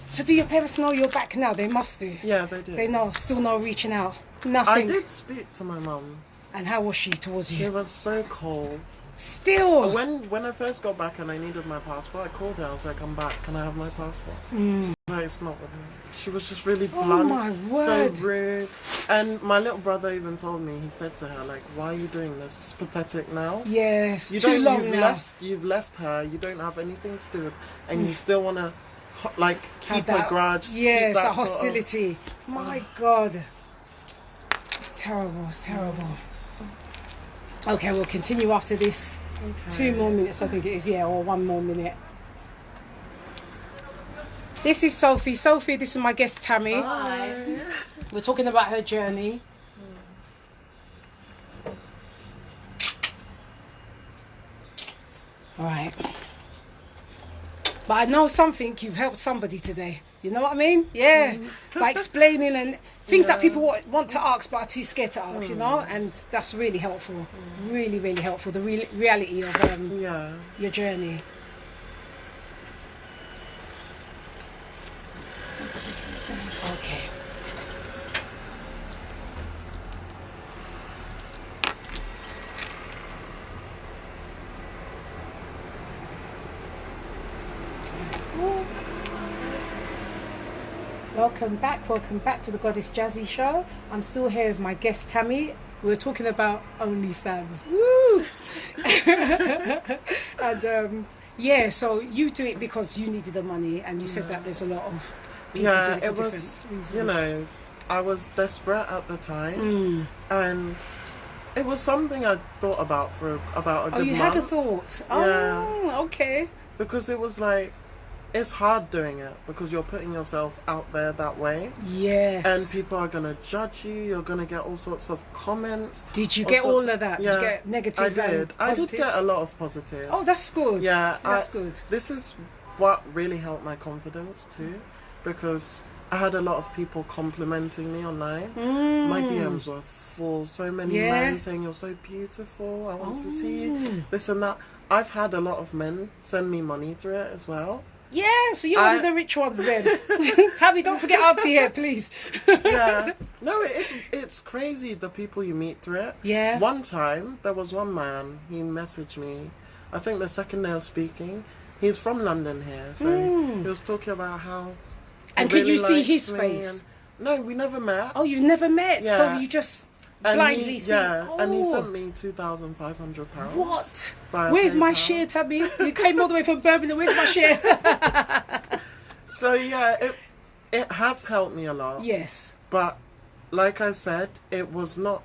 So do your parents know you're back now? They must do. Yeah, they do. They know, still no reaching out? Nothing? I did speak to my mum. And how was she towards you? She was so cold. Still? When I first got back and I needed my passport, I called her. I was like, I'm back. Can I have my passport? She's like, it's not with me. She was just really blunt. Oh my word. So rude. And my little brother even told me, he said to her, like, why are you doing this? It's pathetic now. Yes, You've left her. You don't have anything to do with and you still want to, like, keep a grudge. Yes, that hostility. My God. It's terrible. It's terrible. Okay, we'll continue after this. Okay. 2 more minutes, I think it is, yeah, or 1 more minute. This is Sophie. Sophie, this is my guest, Tammy. Hi. We're talking about her journey. All right. But I know something, you've helped somebody today. You know what I mean? Yeah. By explaining and things that people want to ask but are too scared to ask, you know? And that's really helpful. Really, really helpful. The reality of your journey. Okay. Welcome back to the Goddess Jazzy Show. I'm still here with my guest Tammy. We're talking about OnlyFans. Woo! And yeah, so you do it because you needed the money, and you said that there's a lot of people doing it for different reasons. You know, I was desperate at the time, and it was something I thought about for about a good month. Oh, you had a thought? Yeah. Oh, okay. Because it was like, it's hard doing it because you're putting yourself out there that way. Yes. And people are going to judge you. You're going to get all sorts of comments. Did you get all of that? Yeah, did you get negative? I did. I did get a lot of positive. Oh, that's good. Yeah. That's good. This is what really helped my confidence too, because I had a lot of people complimenting me online. My DMs were full. So many men saying, you're so beautiful. I want to see you. This and that. I've had a lot of men send me money through it as well. Yeah, so you're one of the rich ones then. Tabby, don't forget Auntie here, please. Yeah. No, it's crazy the people you meet through it. Yeah. One time, there was one man, he messaged me, I think the second day of speaking. He's from London here, so he was talking about how... And could you see his face? No, we never met. Oh, you've never met? Yeah. So you just... blindly see. Yeah, and he sent me £2,500. What? Where's my share, Tabby? You came all the way from Birmingham. Where's my share? So yeah, it has helped me a lot. Yes. But like I said, it was not.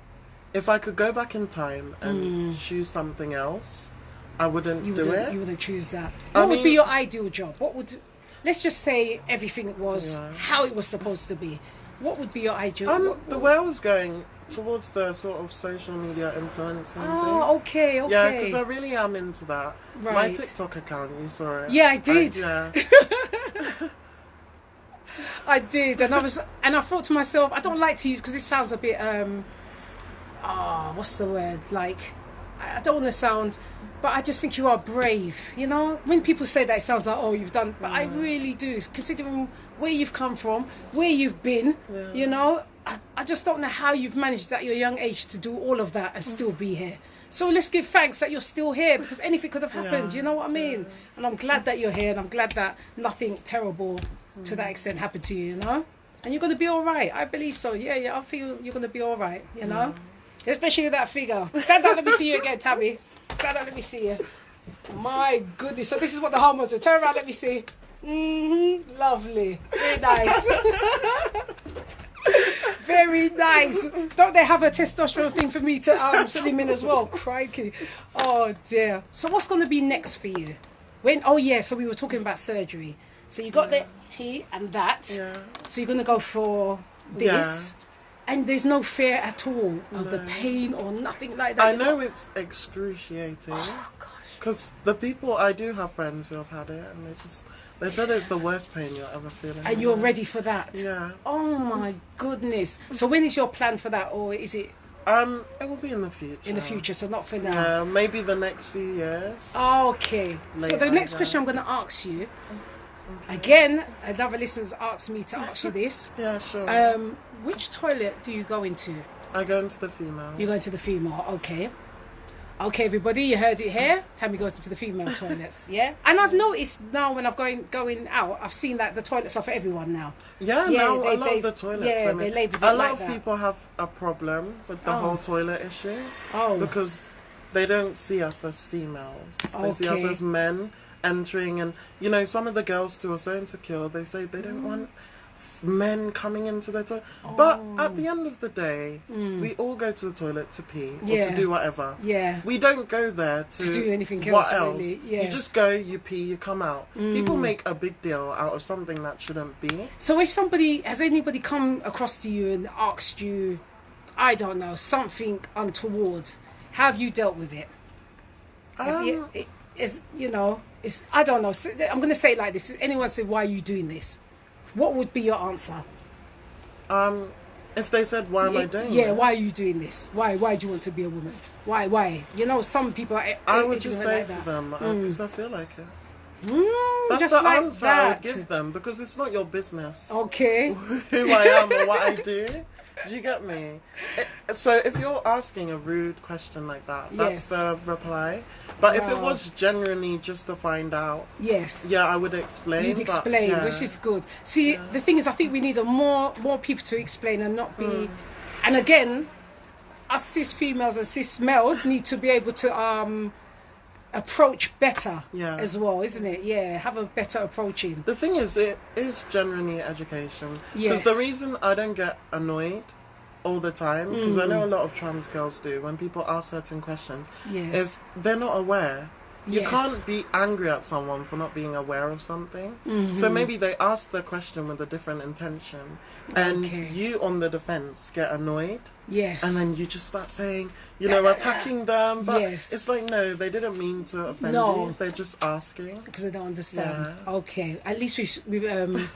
If I could go back in time and choose something else, I wouldn't do it. You wouldn't choose that. What would be your ideal job? What would? Let's just say everything was how it was supposed to be. What would be your ideal? The way I was going towards the sort of social media influencing thing. Oh, okay. Yeah, because I really am into that. Right. My TikTok account, you saw it. Yeah, I did. Yeah. I did, and I thought to myself, I don't like to use because it sounds a bit what's the word? Like, I don't want to sound, but I just think you are brave. You know, when people say that, it sounds like, oh, you've done, but I really do, considering where you've come from, where you've been. Yeah. You know, I just don't know how you've managed at your young age to do all of that and still be here. So let's give thanks that you're still here, because anything could have happened. You know what I mean? And I'm glad that you're here, and I'm glad that nothing terrible to that extent happened to you. You know, and you're gonna be all right. I believe so. Yeah. I feel you're gonna be all right. You know, especially with that figure. Stand up. Let me see you again, Tabby. Stand up. Let me see you. My goodness. So this is what the hormones are. Turn around. Let me see. Lovely. Very nice. Very nice. Don't they have a testosterone thing for me to slim in as well? Crikey. Oh dear. So what's going to be next for you? When? Oh yeah. So we were talking about surgery. So you got the T and that. Yeah. So you're going to go for this. Yeah. And there's no fear at all of the pain or nothing like that. I know it's excruciating. Oh gosh. Because the people, I do have friends who have had it, and they said it's the worst pain you'll ever feel. And you're ready for that? Yeah. Oh my goodness. So when is your plan for that, or is it It will be in the future. In the future, so not for now. Yeah, maybe the next few years. Okay. So the next question I'm going to ask you, again, another listener's asked me to ask you this. Yeah, sure. Which toilet do you go into? I go into the female. You go into the female, okay. Okay, everybody, you heard it here. Tammy goes into the female toilets, yeah? And I've noticed now when I've going out, I've seen that the toilets are for everyone now. Yeah, now a lot of the toilets. Yeah, they labelled it like that. A lot of people have a problem with the whole toilet issue. Oh. Because they don't see us as females. They see us as men entering. And, you know, some of the girls too are so insecure. They say they don't want men coming into their toilet. But at the end of the day, we all go to the toilet to pee or to do whatever. Yeah. We don't go there to do anything else. What else? Really. Yes. You just go, you pee, you come out. People make a big deal out of something that shouldn't be. So if has anybody come across to you and asked you, I don't know, something untoward, how have you dealt with it? I don't know. So I'm going to say it like this. If anyone said, why are you doing this? What would be your answer? If they said, why am I doing this? Yeah, why are you doing this? Why do you want to be a woman? Why? You know, some people... I would just say to them, because I feel like it. That's the answer I would give them, because it's not your business. Okay. Who I am or what I do. Do you get me? So if you're asking a rude question like that, that's the reply. But if it was genuinely just to find out, I would explain. You'd explain, which is good. See, the thing is, I think we need more people to explain and not be. And again, us cis females and cis males need to be able to approach better as well, isn't it? Yeah, have a better approaching. The thing is, it is generally education. Because the reason I don't get annoyed all the time, because I know a lot of trans girls do, when people ask certain questions, is they're not aware. You can't be angry at someone for not being aware of something. So maybe they ask the question with a different intention, and you on the defense get annoyed. And then you just start saying, you know, attacking them. But it's like, no, they didn't mean to offend you. They're just asking. Because they don't understand. Okay. At least we've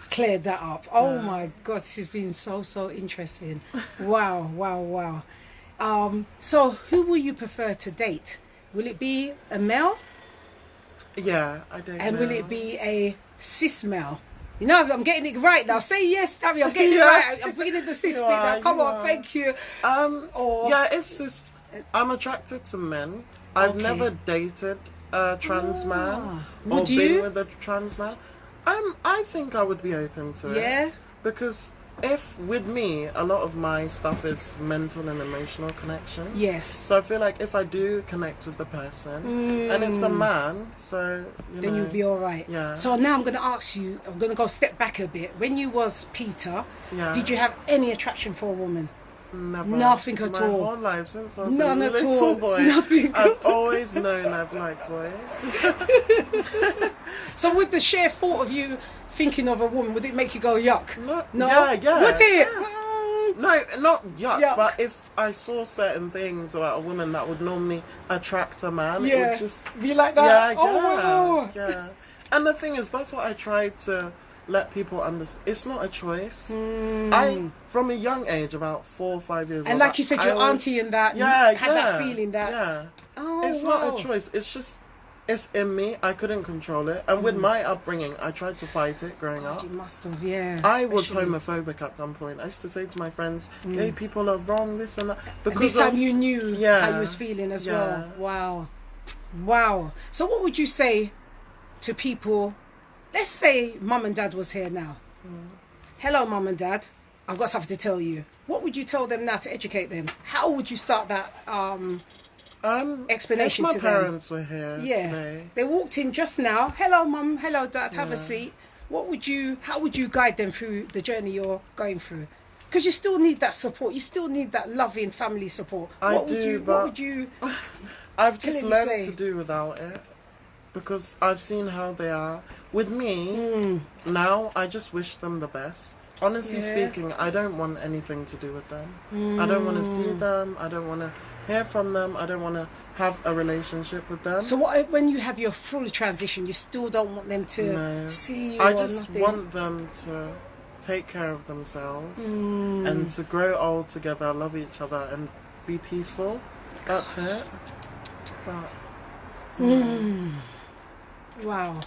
cleared that up. Oh my God, this has been so interesting. Wow. So who will you prefer to date? Will it be a male? Yeah, I don't know. And will it be a cis male? You know, I'm getting it right now. Say yes, Tabby, I'm getting it right. I'm bringing in the cis bit now. Come on, thank you. It's just, I'm attracted to men. I've never dated a trans man or been with a trans man. I think I would be open to it. Yeah? Because if with me, a lot of my stuff is mental and emotional connection. Yes. So I feel like if I do connect with the person, and it's a man, so then you'll be all right. Yeah. So now I'm going to ask you. I'm going to go step back a bit. When you was Peter, did you have any attraction for a woman? Never. Nothing at all. My whole life since I was a little boy. Nothing. I've always known I've liked boys. So with the sheer thought of you thinking of a woman, would it make you go yuck? No. Yeah. Would it? No, not yuck. But if I saw certain things about a woman that would normally attract a man, it would just be like that. Yeah. And the thing is, that's what I tried to let people understand. It's not a choice. I, from a young age, about 4 or 5 years old, and like you said, your auntie and that had that feeling that it's not a choice. It's just, it's in me. I couldn't control it. And with my upbringing, I tried to fight it growing up. You must have, I was homophobic at some point. I used to say to my friends, gay people are wrong, this and that. Because and this time you knew how you was feeling as well. Wow. So what would you say to people? Let's say mum and dad was here now. Hello, mum and dad. I've got something to tell you. What would you tell them now to educate them? How would you start that explanation to them? If my parents were here today. They walked in just now. Hello, mum. Hello, dad. Have a seat. How would you guide them through the journey you're going through? Because you still need that support. You still need that loving family support. What would you I've just learned to do without it. Because I've seen how they are. With me, now, I just wish them the best. Honestly speaking, I don't want anything to do with them. I don't want to see them. I don't want to hear from them. I don't want to have a relationship with them. So what when you have your full transition, you still don't want them to see you I just want them to take care of themselves and to grow old together, love each other, and be peaceful. That's it. But, wow.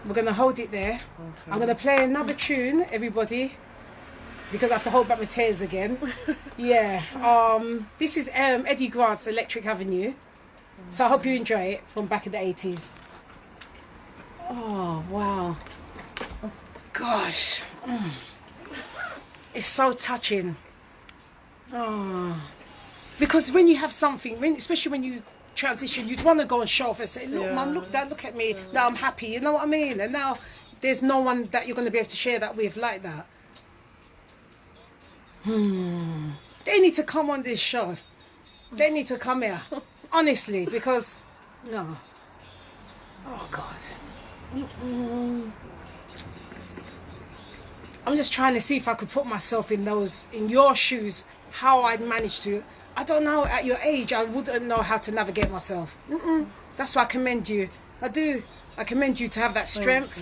We're going to hold it there. Okay. I'm going to play another tune, everybody, because I have to hold back my tears again. Yeah. This is Eddie Grant's Electric Avenue. So I hope you enjoy it, from back in the 80s. Oh, wow. Gosh. It's so touching. Oh. Because when you have something, especially when you transition, you'd want to go and show off and say, look, Mum, look, Dad, look at me. Now I'm happy. You know what I mean? And now there's no one that you're going to be able to share that with like that. They need to come on this show. They need to come here. Honestly, because, no. Oh, God. I'm just trying to see if I could put myself in your shoes, how I'd manage to. I don't know, at your age, I wouldn't know how to navigate myself. That's why I commend you. I do. I commend you to have that strength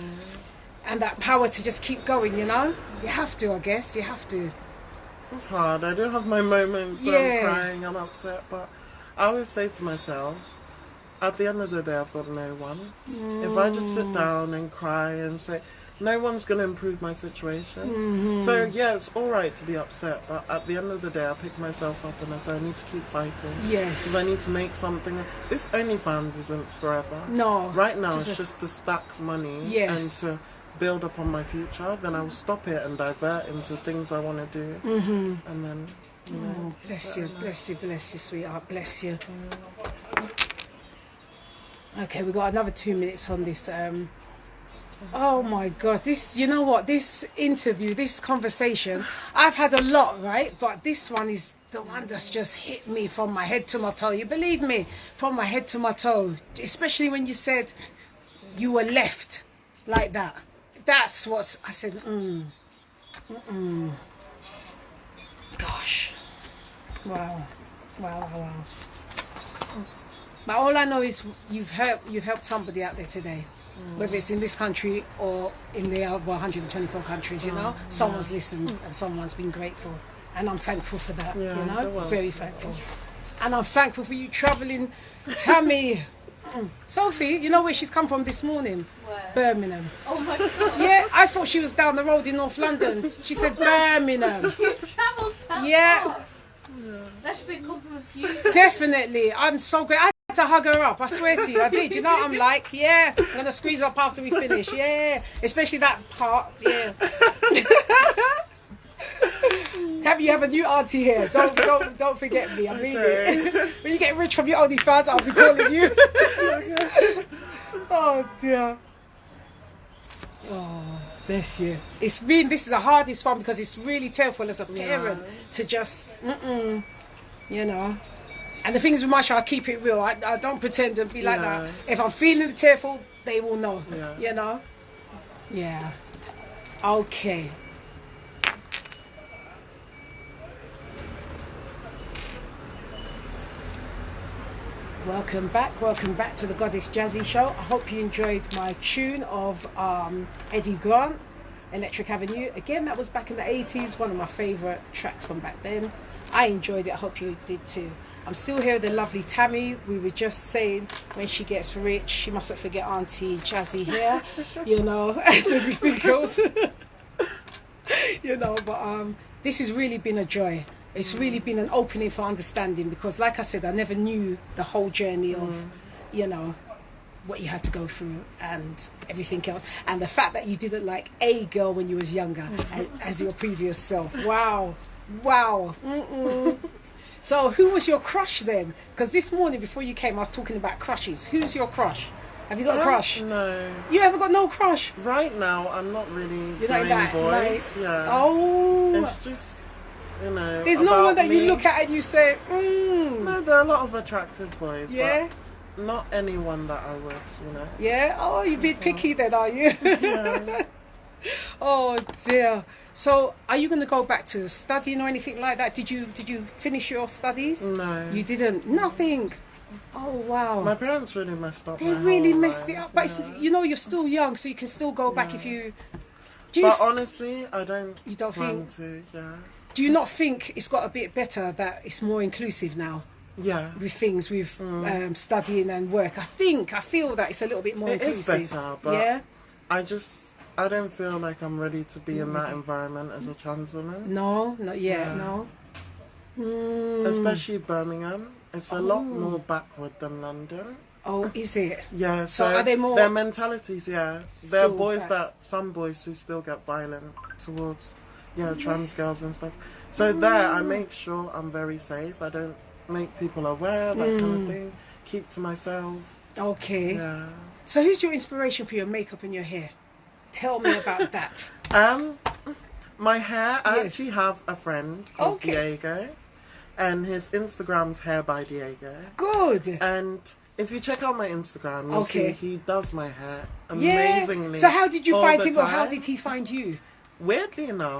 and that power to just keep going, you know? You have to, I guess. You have to. It's hard. I do have my moments where I'm crying, I'm upset, but I always say to myself, at the end of the day, I've got no one. If I just sit down and cry and say, no one's going to improve my situation. So, yeah, it's all right to be upset, but at the end of the day, I pick myself up and I say, I need to keep fighting. Yes. Because I need to make something. This OnlyFans isn't forever. No. Right now, it's just to stack money and to build upon my future. Then I will stop it and divert into things I want to do. And then, you know. Bless you, bless you, bless you, sweetheart. Bless you. Okay, we got another 2 minutes on this. Oh my God, this, you know what, this interview, this conversation, I've had a lot, right? But this one is the one that's just hit me from my head to my toe. You believe me? From my head to my toe. Especially when you said you were left like that. That's what I said, Gosh. Wow. Wow, wow, wow. But all I know is you've helped somebody out there today. Whether it's in this country or in the other 124 countries, you know, someone's listened and someone's been grateful, and I'm thankful for that. You know, very thankful, and I'm thankful for you travelling, Tammy. Sophie, you know where she's come from this morning? Where? Birmingham. Oh my God. Yeah, I thought she was down the road in North London. She said Birmingham. You travelled that far. That should be a compliment for you. Definitely. I'm so great. I had to hug her up. I swear to you, I did. You know what I'm like? Yeah. I'm going to squeeze her up after we finish. Yeah. Especially that part. Yeah. Tabby, you have a new auntie here. Don't forget me. I mean it. When you get rich from your OnlyFans, I'll be calling you. Oh dear. Oh, bless you. This is the hardest one because it's really terrible as a parent to just, you know. And the things with my child, I keep it real. I don't pretend to be like that. If I'm feeling tearful, they will know. You know. Yeah. Okay. Welcome back to the Goddess Jazzy Show. I hope you enjoyed my tune of Eddie Grant, Electric Avenue. Again, that was back in the 80s, one of my favourite tracks from back then. I enjoyed it, I hope you did too. I'm still here with the lovely Tammy. We were just saying when she gets rich, she mustn't forget Auntie Jazzy here, you know, and everything else. You know, but this has really been a joy. It's really been an opening for understanding because, like I said, I never knew the whole journey of, you know, what you had to go through and everything else. And the fact that you didn't like a girl when you was younger as your previous self. Wow. Wow. So who was your crush then? Because this morning before you came, I was talking about crushes. Who's your crush? Have you got a crush? No. You ever got no crush? Right now, I'm not really You're doing like that, boys. Like, oh. It's just... You know, there's no one that you look at and you say, No, there are a lot of attractive boys, but not anyone that I would, you know. Yeah? Oh, you're a bit picky then, are you? Yeah. Oh dear. So are you going to go back to studying or anything like that? Did you finish your studies? No. You didn't? Nothing? Oh wow. My parents really messed up. They really messed it up. But it's, you know, you're still young, so you can still go back if you... But honestly, I don't You don't plan think... to, do you not think it's got a bit better that it's more inclusive now? Yeah. With things, with studying and work. I feel that it's a little bit more inclusive. It is better, but yeah? I don't feel like I'm ready to be in that environment as a trans woman. No, not yet, no. Especially Birmingham. It's a lot more backward than London. Oh, is it? Yeah, so are they more... Their mentalities, there are boys some boys who still get violent towards, trans girls and stuff. So there, I make sure I'm very safe. I don't make people aware, that kind of thing. Keep to myself. Okay. Yeah. So who's your inspiration for your makeup and your hair? Tell me about that. My hair, I actually have a friend called Diego, and his Instagram's Hair by Diego. Good. And if you check out my Instagram, you'll see he does my hair amazingly. So how did you find him, or how did he find you? Weirdly enough,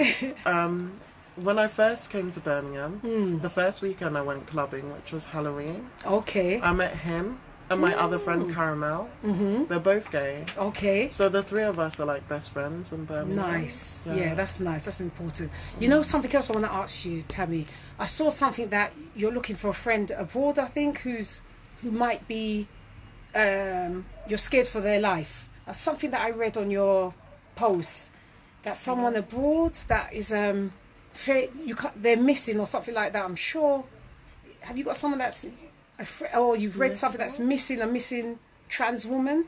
when I first came to Birmingham, the first weekend I went clubbing, which was Halloween. Okay. I met him and my other friend Caramel. They're both gay. Okay. So the three of us are like best friends in Birmingham. Nice. Yeah, that's nice. That's important. You know, something else I want to ask you, Tammy. I saw something that you're looking for a friend abroad, I think, who might be, you're scared for their life. Something that I read on your post, that someone abroad that is, they're missing or something like that. I'm sure. Have you got someone that's, or you've read something that's missing, a missing trans woman?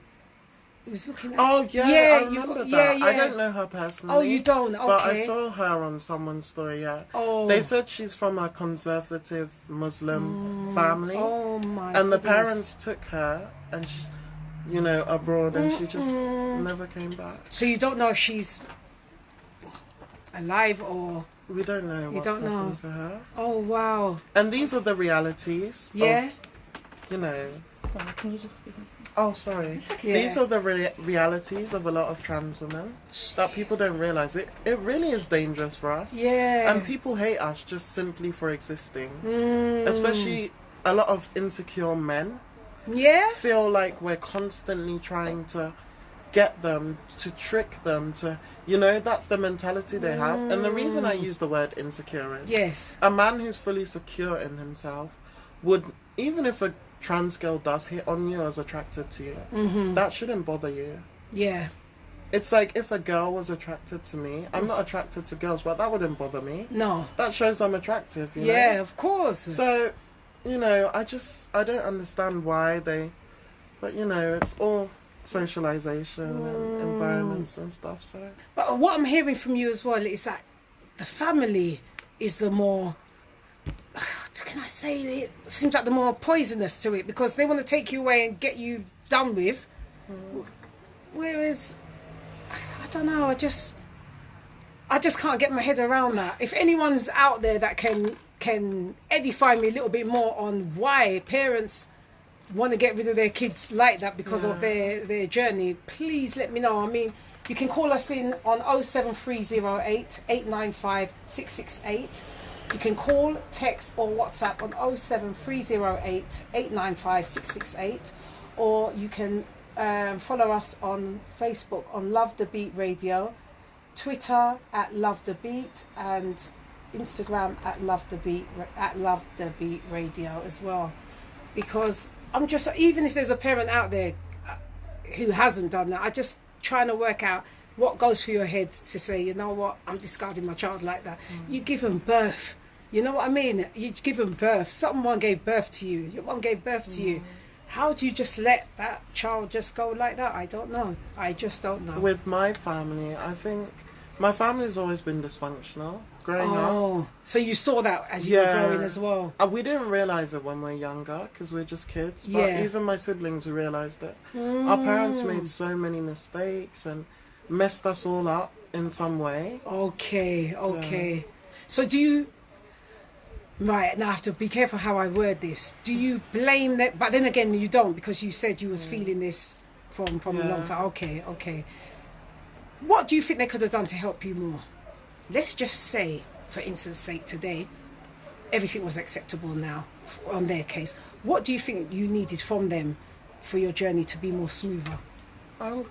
Was looking at... Oh yeah, I remember that. I don't know her personally. Oh, you don't? Okay. But I saw her on someone's story, Oh. They said she's from a conservative Muslim family. Oh my And the parents took her and she's, abroad, and she just never came back. So you don't know if she's alive or... We don't know what's happened to her. Oh, wow. And these are the realities of, Sorry, can you just speak? Oh, sorry. These are the realities of a lot of trans women that people don't realise. It really is dangerous for us. Yeah. And people hate us just simply for existing. Especially a lot of insecure men. Yeah. Feel like we're constantly trying to get them, to trick them, to, that's the mentality they have. And the reason I use the word insecure is a man who's fully secure in himself would, even if a trans girl does hit on you or is attracted to you, that shouldn't bother you. Yeah. It's like if a girl was attracted to me, I'm not attracted to girls, but that wouldn't bother me. No. That shows I'm attractive, Yeah, of course. So, I don't understand why but it's all socialization and environments and stuff, so. But what I'm hearing from you as well is that the family is the more... Can I say it seems like the more poisonous to it, because they want to take you away and get you done with. Whereas, I don't know, I just can't get my head around that. If anyone's out there that can edify me a little bit more on why parents want to get rid of their kids like that because of their journey, please let me know. I mean, you can call us in on 07308 895 668. You can call, text or WhatsApp on 07308 895 668, or you can follow us on Facebook on Love the Beat Radio, Twitter at Love the Beat, and Instagram at Love the Beat Radio as well. Because I'm just, even if there's a parent out there who hasn't done that, I just trying to work out what goes through your head to say, you know what, I'm discarding my child like that. You give them birth. You know what I mean? You give them birth. Someone gave birth to you. Your mum gave birth to you. How do you just let that child just go like that? I don't know. I just don't know. With my family, I think my family's always been dysfunctional growing up. So you saw that as you were growing as well? We didn't realise it when we were younger because we're just kids. But even my siblings realised it. Our parents made so many mistakes and messed us all up in some way. Okay. So do you... Right, now I have to be careful how I word this. Do you blame that? But then again, you don't, because you said you was feeling this from a long time. Okay. What do you think they could have done to help you more? Let's just say, for instance sake, today, everything was acceptable now on their case. What do you think you needed from them for your journey to be more smoother?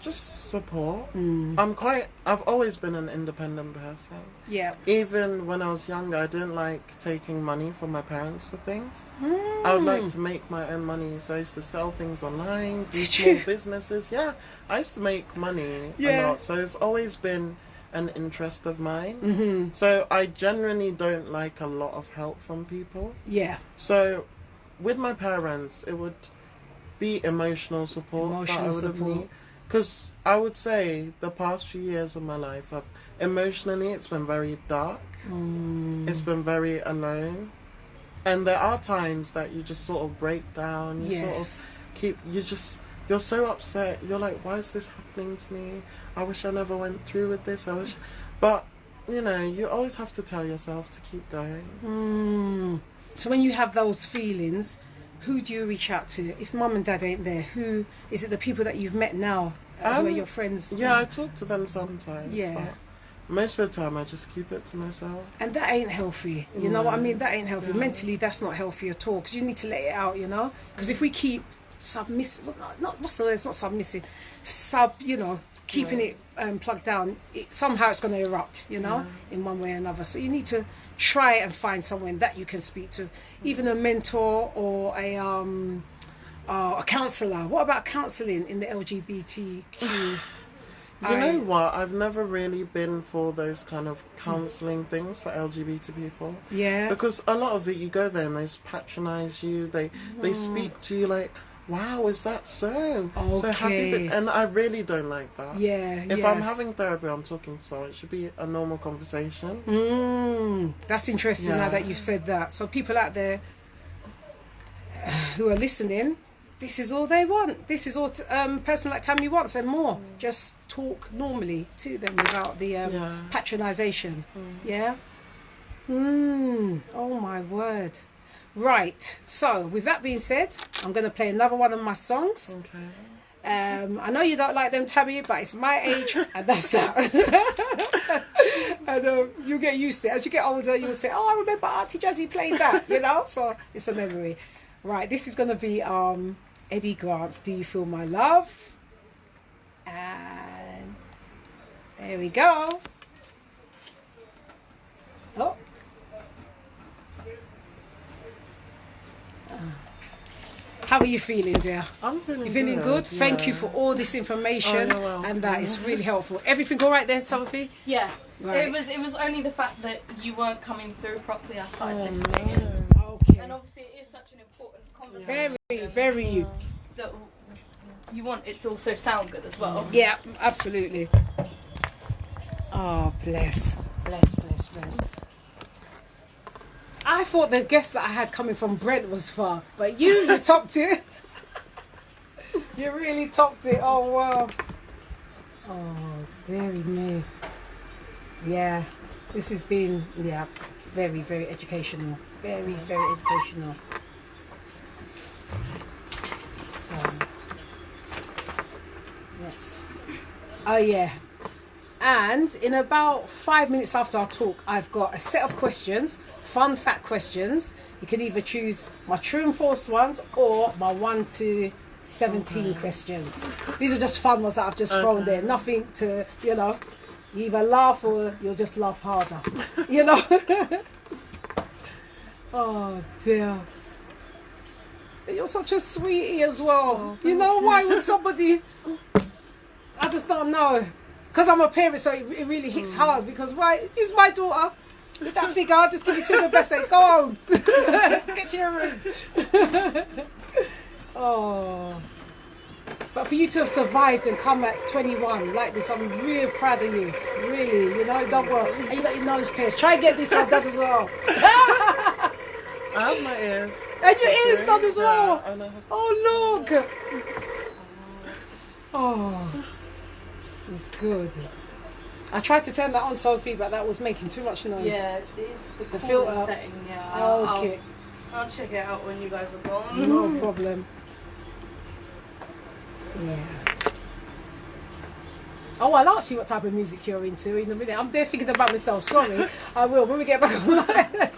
Just support. I've always been an independent person. Yeah. Even when I was younger, I didn't like taking money from my parents for things. I would like to make my own money, so I used to sell things online, do small businesses. Yeah, I used to make money a lot, so it's always been an interest of mine. So I generally don't like a lot of help from people. Yeah. So with my parents, it would be emotional support that I would have needed. Because I would say the past few years of my life, emotionally, it's been very dark. It's been very alone. And there are times that you just sort of break down. You sort of you're so upset. You're like, why is this happening to me? I wish I never went through with this. But, you know, you always have to tell yourself to keep going. So when you have those feelings, who do you reach out to? If mum and dad ain't there, who is it? The people that you've met now, who are your friends? Yeah, I talk to them sometimes. Yeah. But most of the time, I just keep it to myself. And that ain't healthy. You know what I mean? That ain't healthy. Mentally, that's not healthy at all. Because you need to let it out, you know? Because if we keep submissive, what's the word? It's not submissive. Keeping it plugged down, somehow it's going to erupt, you know, in one way or another. So you need to try and find someone that you can speak to, even a mentor or a counsellor. What about counselling in the LGBTQ? You know what? I've never really been for those kind of counselling things for LGBT people. Yeah. Because a lot of it, you go there and they just patronise you. They speak to you like, wow, is that so? Okay. So happy. And I really don't like that. Yeah. If I'm having therapy, I'm talking to someone, it should be a normal conversation. That's interesting now that you've said that. So people out there who are listening, this is all they want. This is all a person like Tammy wants and more. Just talk normally to them without the patronisation. Yeah? Oh my word. Right, so with that being said, I'm going to play another one of my songs. Okay. I know you don't like them, Tabby, but it's my age, and that's that. And you get used to it. As you get older, you'll say, oh, I remember Auntie Jazzy played that, you know? So it's a memory. Right, this is going to be Eddie Grant's Do You Feel My Love? And there we go. Oh. How are you feeling, dear? I'm feeling good. You feeling good? Thank you for all this information, and that is really helpful. Everything all right there, Sophie? Yeah. Right. It was only the fact that you weren't coming through properly. I started listening. Okay. And obviously, it is such an important conversation. Very. That you want it to also sound good as well. Yeah, absolutely. Oh, bless. I thought the guest that I had coming from Brent was far, but you topped it. You really topped it. Oh, wow. Oh, dearie me. Yeah, this has been, very, very educational. Very, very educational. So, yes. Oh, yeah. And in about 5 minutes after our talk, I've got a set of questions, fun fact questions. You can either choose my true and false ones or my 1 to 17 questions. These are just fun ones that I've just thrown there. Nothing to, you either laugh or you'll just laugh harder. Oh dear. You're such a sweetie as well. Why would somebody... I just don't know. Because I'm a parent, so it really hits hard. Because use my daughter with that figure. I'll just give you 2 of the best days. Go home. Get to your room. Oh. But for you to have survived and come at 21 like this, I'm really proud of you. Really, don't worry. And you got your nose pierced. Try and get this one done as well. I have my ears. And your ears done as well. Oh, look. Oh. It's good. I tried to turn that on, Sophie, but that was making too much noise. Yeah, it's the filter setting. Yeah. Okay. I'll check it out when you guys are gone. No problem. Yeah. Oh, I'll ask you what type of music you're into in a minute. I'm there thinking about myself. Sorry, I will when we get back online.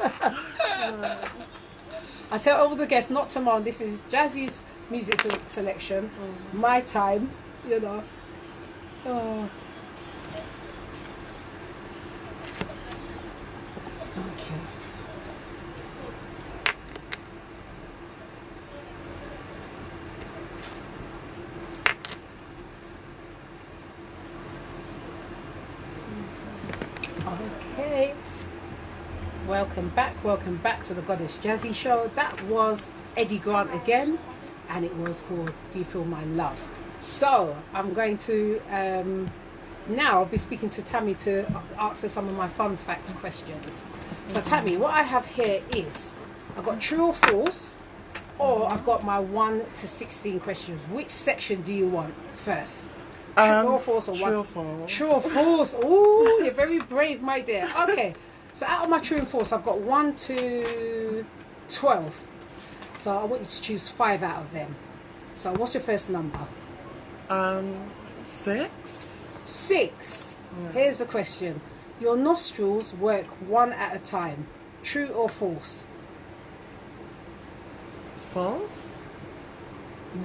I tell all the guests not to moan. This is Jazzy's music selection. My time, Oh. Okay. Okay. Welcome back to the Goddess Jazzy Show. That was Eddie Grant again, and it was called Do You Feel My Love? So I'm going to now I'll be speaking to Tammy to answer some of my fun fact questions. So Tammy, what I have here is I've got true or false, or I've got my 1 to 16 questions. Which section do you want first? True or false, or true or false? True or false? Oh, you're very brave, my dear. Okay, so out of my true and false, I've got 1 to 12. So I want you to choose 5 out of them. So what's your first number? 6. 6. Yeah. Here's the question. Your nostrils work one at a time. True or false? False.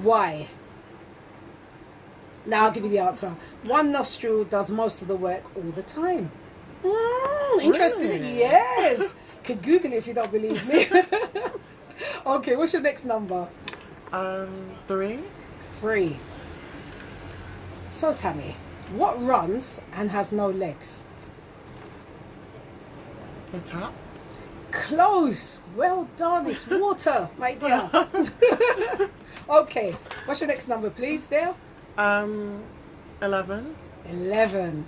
Why? Now I'll give you the answer. One nostril does most of the work all the time. Interesting. Really? Yes. Could Google it if you don't believe me. Okay, what's your next number? 3. 3. So Tammy, what runs and has no legs? A tap. Close. Well done. It's water, my dear. Okay, what's your next number, please, Dale? 11. 11.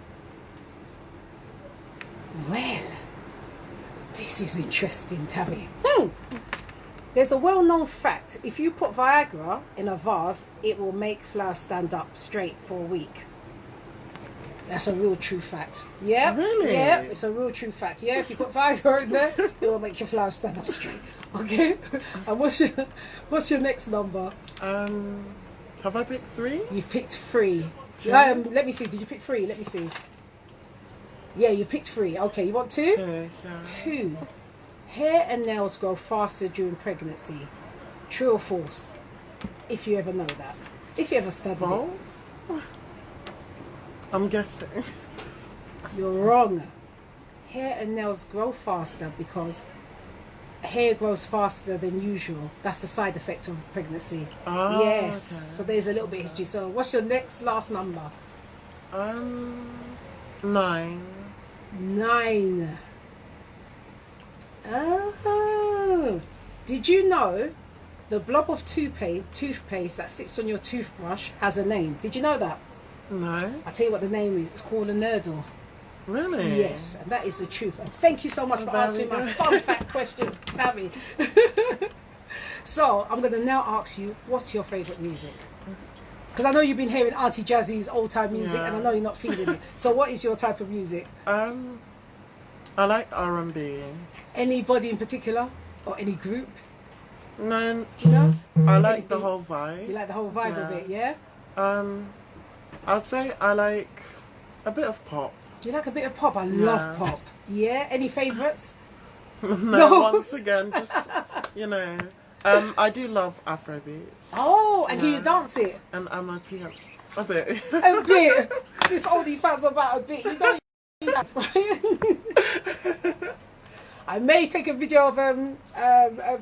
Well, this is interesting, Tammy. There's a well-known fact. If you put Viagra in a vase, it will make flowers stand up straight for a week. That's a real true fact. Yeah. Really? Yeah, it's a real true fact. Yeah, if you put Viagra in there, it will make your flowers stand up straight. Okay? And what's your next number? Have I picked 3? You've picked 3. 2. Let me see. Did you pick 3? Let me see. Yeah, you picked 3. Okay, you want 2? 2, yeah. 2. Hair and nails grow faster during pregnancy. True or false? If you ever know that. If you ever studied it. False? I'm guessing. You're wrong. Hair and nails grow faster because hair grows faster than usual. That's the side effect of pregnancy. Oh, yes. okay. So there's a little bit of history. So what's your last number? 9. 9. Oh. Did you know the blob of toothpaste that sits on your toothbrush has a name? Did you know that? No. I'll tell you what the name is. It's called a nurdle. Really? Yes, and that is the truth. And thank you so much for answering my fun fact question, Tammy. So I'm going to now ask you, what's your favourite music? Because I know you've been hearing Auntie Jazzy's old time music, and I know you're not feeling it. So what is your type of music? I like R&B. Anybody in particular, or any group? No, No? I like Anything? the whole vibe. You like the whole vibe of it, yeah? I'd say I like a bit of pop. Do you like a bit of pop? I love pop. Yeah? Any favourites? No, once again, just, I do love Afrobeats. Oh, and can you dance it? And I'm a piano. A bit. A bit. This OnlyFans about a bit. You know you I may take a video of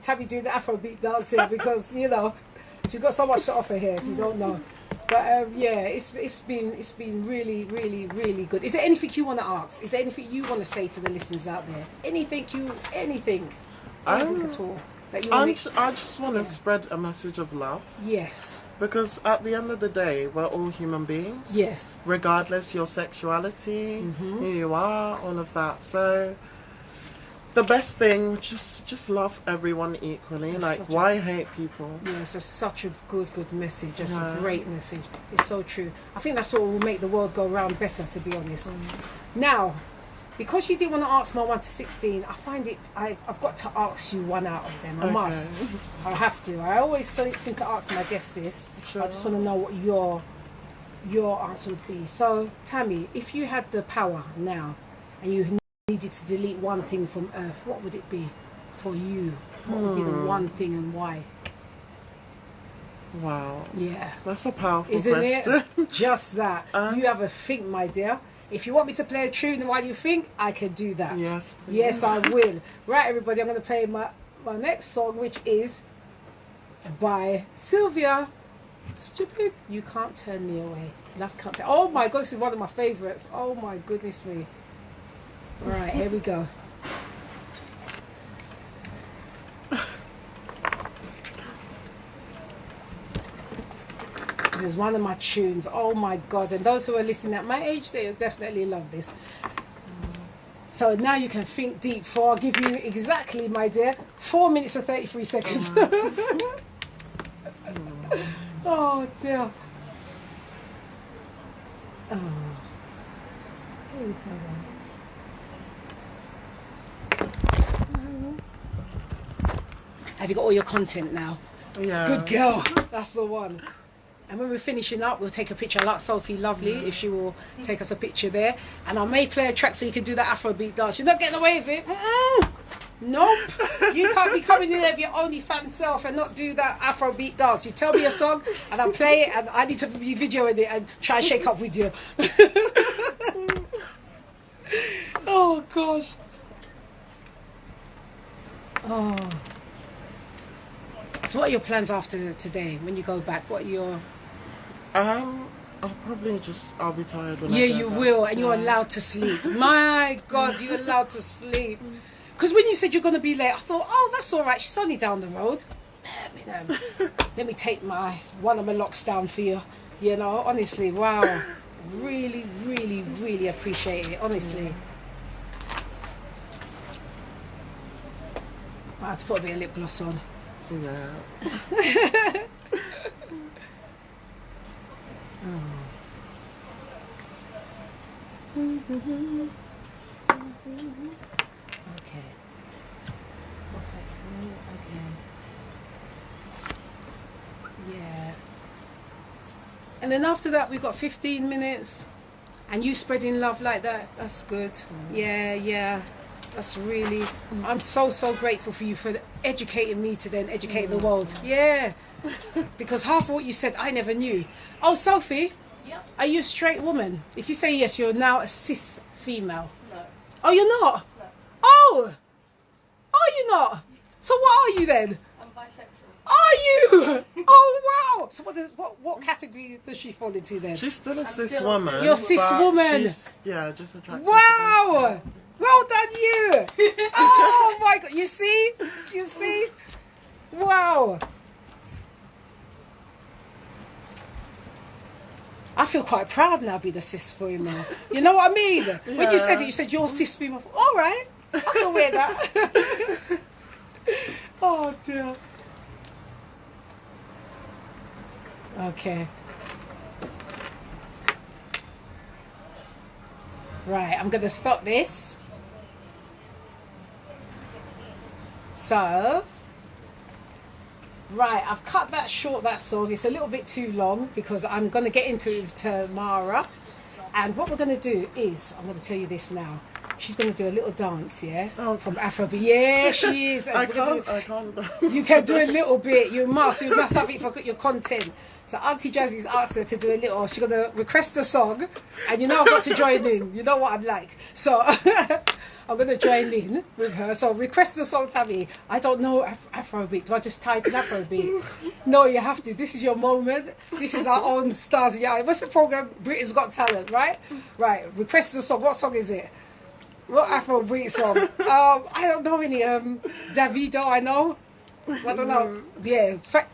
Tabby doing the Afrobeat dancing because, she's got so much to offer here if you don't know. But it's been really, really, really good. Is there anything you want to ask? Is there anything you want to say to the listeners out there? Anything at all that you want to... I just want to spread a message of love. Yes. Because at the end of the day, we're all human beings. Yes. Regardless your sexuality, who you are, all of that. So the best thing, just love everyone equally. Why hate people? Yes, it's such a good message. It's a great message. It's so true. I think that's what will make the world go round better, to be honest. Now, because you didn't want to ask my 1 to 16, I find it, I've got to ask you one out of them. I must. I have to. I always think to ask my guests this. Sure. I just want to know what your answer would be. So, Tammy, if you had the power now and you needed to delete one thing from Earth, what would it be for you? What would be the one thing and why? Wow. Yeah. That's a powerful Isn't question. it? Just that. You have a think, my dear. If you want me to play a tune while you think, I can do that. Yes, please. Yes, I will. Right, everybody, I'm going to play my next song, which is by Sylvia. Stupid. You Can't Turn Me Away. Love Can't Turn. Oh my God, this is one of my favourites. Oh my goodness me. All right, here we go. This is one of my tunes. Oh my God. And those who are listening at my age, they definitely love this. So now you can think deep, for I'll give you exactly, my dear, 4 minutes and 33 seconds. Oh dear. Oh. Have you got all your content now? Yeah. Good girl. That's the one. And when we're finishing up, we'll take a picture like Sophie Lovely, if she will take us a picture there. And I may play a track so you can do that Afrobeat dance. You're not getting away with it. Nope. You can't be coming in there with your OnlyFans self and not do that Afrobeat dance. You tell me a song and I'll play it, and I need to be videoing it and try and shake up with you. Oh gosh. Oh. So what are your plans after today when you go back? What are your... I'll be tired when Yeah, I go you back. will, and you're allowed to sleep. My God, you're allowed to sleep. Because when you said you're going to be late, I thought, oh, that's all right. She's only down the road. Let me take one of my locks down for you. You know, honestly, wow. Really, really, really appreciate it, honestly. I have to put a bit of lip gloss on. Yeah. Okay. Yeah. And then after that, we've got 15 minutes. And you spreading love like that, that's good. Yeah. That's really... I'm so grateful for you for educating me to then educate the world. Yeah. Because half of what you said, I never knew. Oh, Sophie, are you a straight woman? If you say yes, you're now a cis female. No. Oh, you're not? No. Oh! Are you not? So what are you then? I'm bisexual. Are you? Oh wow! So what category does she fall into then? She's still a cis still a woman. You're a cis but woman. she's, yeah, just attracted. Wow! Well done, you! Oh my God! You see? You see? Wow! I feel quite proud now being a cis female. You know what I mean? When you said it, you said you're a cis female. All right, I can wear that. Oh dear. Okay. Right, I'm going to stop this. So, right, I've cut that short, that song. It's a little bit too long because I'm going to get into it with Tamara. And what we're going to do is, I'm going to tell you this now. She's going to do a little dance, yeah? Oh, from Afrobeat. Yeah, she is. I can't dance. You can do a little bit. You must have it for your content. So Auntie Jazzy's asked her to do a little. She's going to request a song. And you know I've got to join in. You know what I'm like. So I'm going to join in with her. So request the song, Tammy. I don't know Afrobeat. Do I just type in Afrobeat? No, you have to. This is your moment. This is our own stars. Yeah. What's the program? Britain's Got Talent, right? Right. Request the song. What song is it? What Afrobeat song? I don't know any. Davido, I know. I don't know. Yeah, in fact,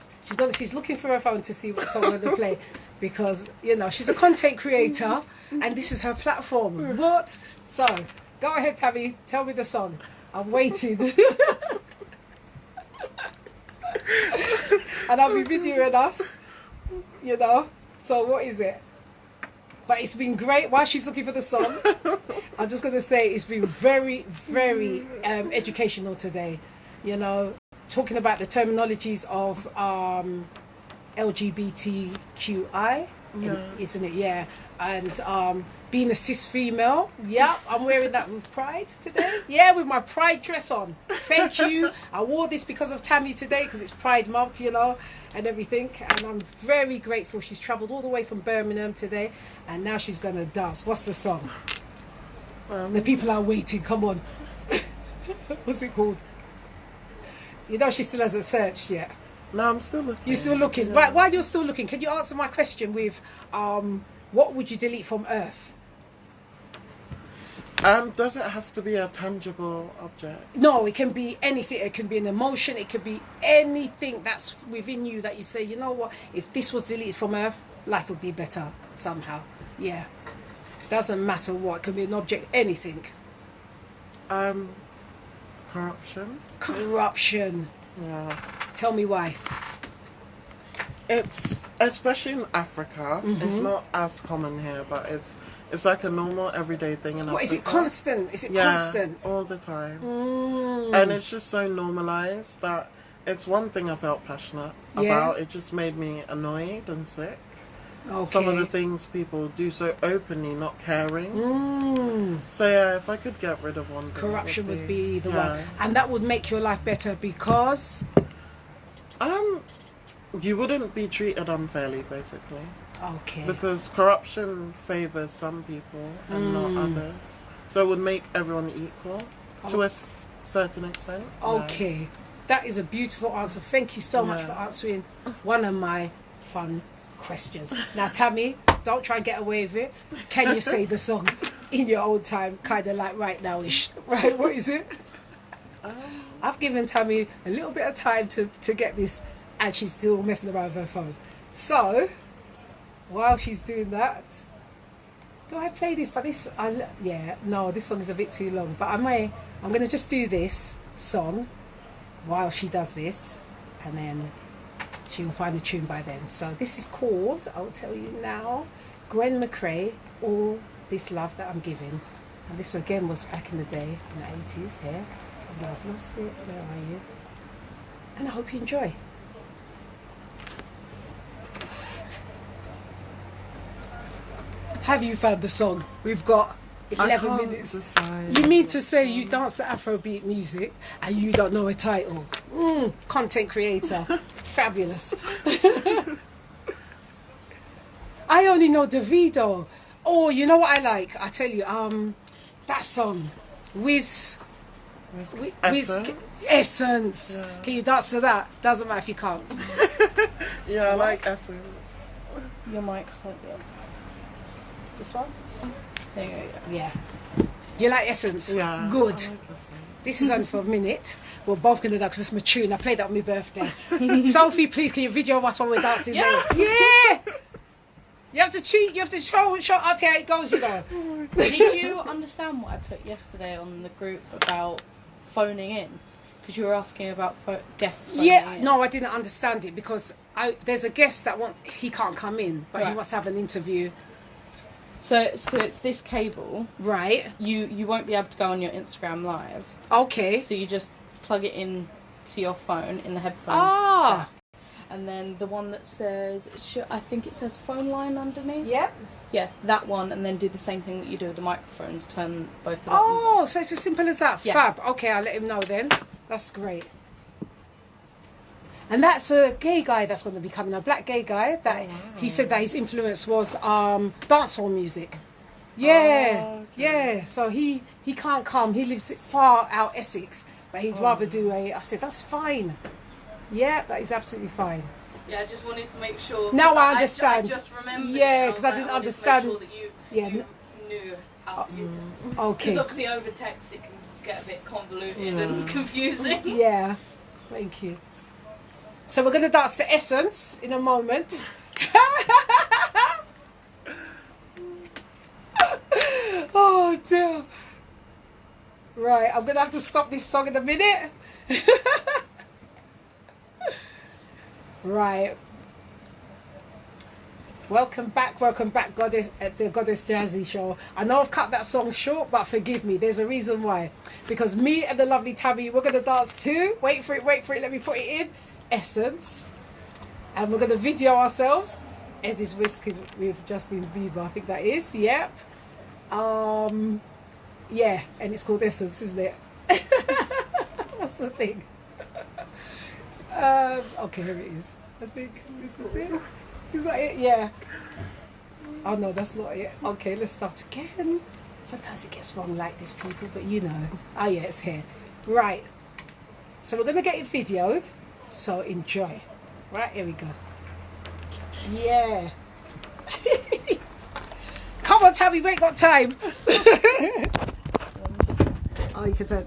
she's looking for her phone to see what song I'm gonna play, because you know she's a content creator and this is her platform. What? So go ahead, Tabby. Tell me the song. I'm waiting. And I'll be videoing us. You know. So what is it? But it's been great. While she's looking for the song, I'm just going to say it's been very, very educational today. You know, talking about the terminologies of LGBTQI, isn't it? Yeah. And being a cis female. Yep, I'm wearing that with pride today. Yeah, with my pride dress on. Thank you. I wore this because of Tammy today, because it's Pride Month, you know, and everything. And I'm very grateful. She's travelled all the way from Birmingham today, and now she's going to dance. What's the song? The people are waiting. Come on. What's it called? You know, she still hasn't searched yet. No, I'm still looking. You're still looking. Yeah. Right, while you're still looking, can you answer my question with what would you delete from Earth? Does it have to be a tangible object? No, it can be anything. It can be an emotion. It could be anything that's within you that you say, you know what, if this was deleted from Earth, life would be better somehow. Yeah. Doesn't matter what. It could be an object, anything. Corruption. Corruption. Yeah. Tell me why. It's, especially in Africa, it's not as common here, but it's like a normal everyday thing in Africa. What, is it constant? Is it yeah, constant? all the time. And it's just so normalised that it's one thing I felt passionate about. It just made me annoyed and sick. Okay. Some of the things people do so openly, not caring. So yeah, if I could get rid of one thing, corruption would be the one, and that would make your life better because you wouldn't be treated unfairly, basically. Okay. Because corruption favours some people and not others, so it would make everyone equal to a certain extent. Okay, that is a beautiful answer. Thank you so much for answering one of my fun questions. Now, Tammy, don't try and get away with it. Can you say the song in your own time, kind of like right now-ish? Right, what is it? I've given Tammy a little bit of time to get this, and she's still messing around with her phone. So, while she's doing that, do I play this? But this, no, this song is a bit too long. But I'm going to just do this song while she does this, and then she'll find the tune by then. So this is called, I'll tell you now, Gwen McRae, All This Love That I'm Giving. And this again was back in the day, in the 80s here. And I've lost it. Where are you? And I hope you enjoy. Have you found the song? We've got 11 minutes. Decide. You mean to say you dance to Afrobeat music and you don't know a title? Content creator. Fabulous. I only know Davido. Oh, you know what I like? I tell you, that song, Essence. Yeah. Can you dance to that? Doesn't matter if you can't. Yeah, I like Essence. Your mic's slightly up. This one? There you go. Yeah. You like Essence? Yeah. Good. I like Essence. This is only for a minute. We're both going to dance because it's my tune. I played that on my birthday. Sophie, please, can you video us while we're dancing? Yeah. Yeah! You have to cheat. You have to show Auntie how it goes, you know. Did you understand what I put yesterday on the group about phoning in? Because you were asking about guests phoning in. No, I didn't understand it because there's a guest that he can't come in, but he wants to have an interview. So it's this cable. Right. You won't be able to go on your Instagram live. Okay. So you just plug it in to your phone in the headphone. Ah. And then the one that says, I think it says phone line underneath. Yep. Yeah, that one, and then do the same thing that you do with the microphones. Turn both the buttons Oh, so it's as simple as that. Yeah. Fab. Okay, I'll let him know then. That's great. And that's a gay guy that's going to be coming, a black gay guy. That he said that his influence was dancehall music. Yeah, yeah. So he can't come. He lives far out Essex, but he'd rather do I said that's fine. Yeah, that is absolutely fine. Yeah, I just wanted to make sure. Now I understand. I just remembered. Yeah, because I didn't understand. To make sure that you knew how to use it. Okay. Because obviously over text it can get a bit convoluted and confusing. Yeah. Thank you. So we're going to dance to Essence in a moment. Oh dear. Right, I'm going to have to stop this song in a minute. Right. Welcome back, Goddess, at the Goddess Jazzy Show. I know I've cut that song short, but forgive me. There's a reason why. Because me and the lovely Tabby, we're going to dance too. Wait for it. Let me put it in. Essence. And we're going to video ourselves. As is Whiskey with Justin Bieber, I think that is. Yep. Yeah, and it's called Essence, isn't it? What's the thing? Okay, here it is. I think this is it. Is that it? Yeah. Oh no, that's not it. Okay, let's start again. Sometimes it gets wrong like this, people, but you know. Oh yeah, it's here. Right. So we're gonna get it videoed. So enjoy. Right, here we go. Yeah. Come on, Tabby, we ain't got time. Oh, you can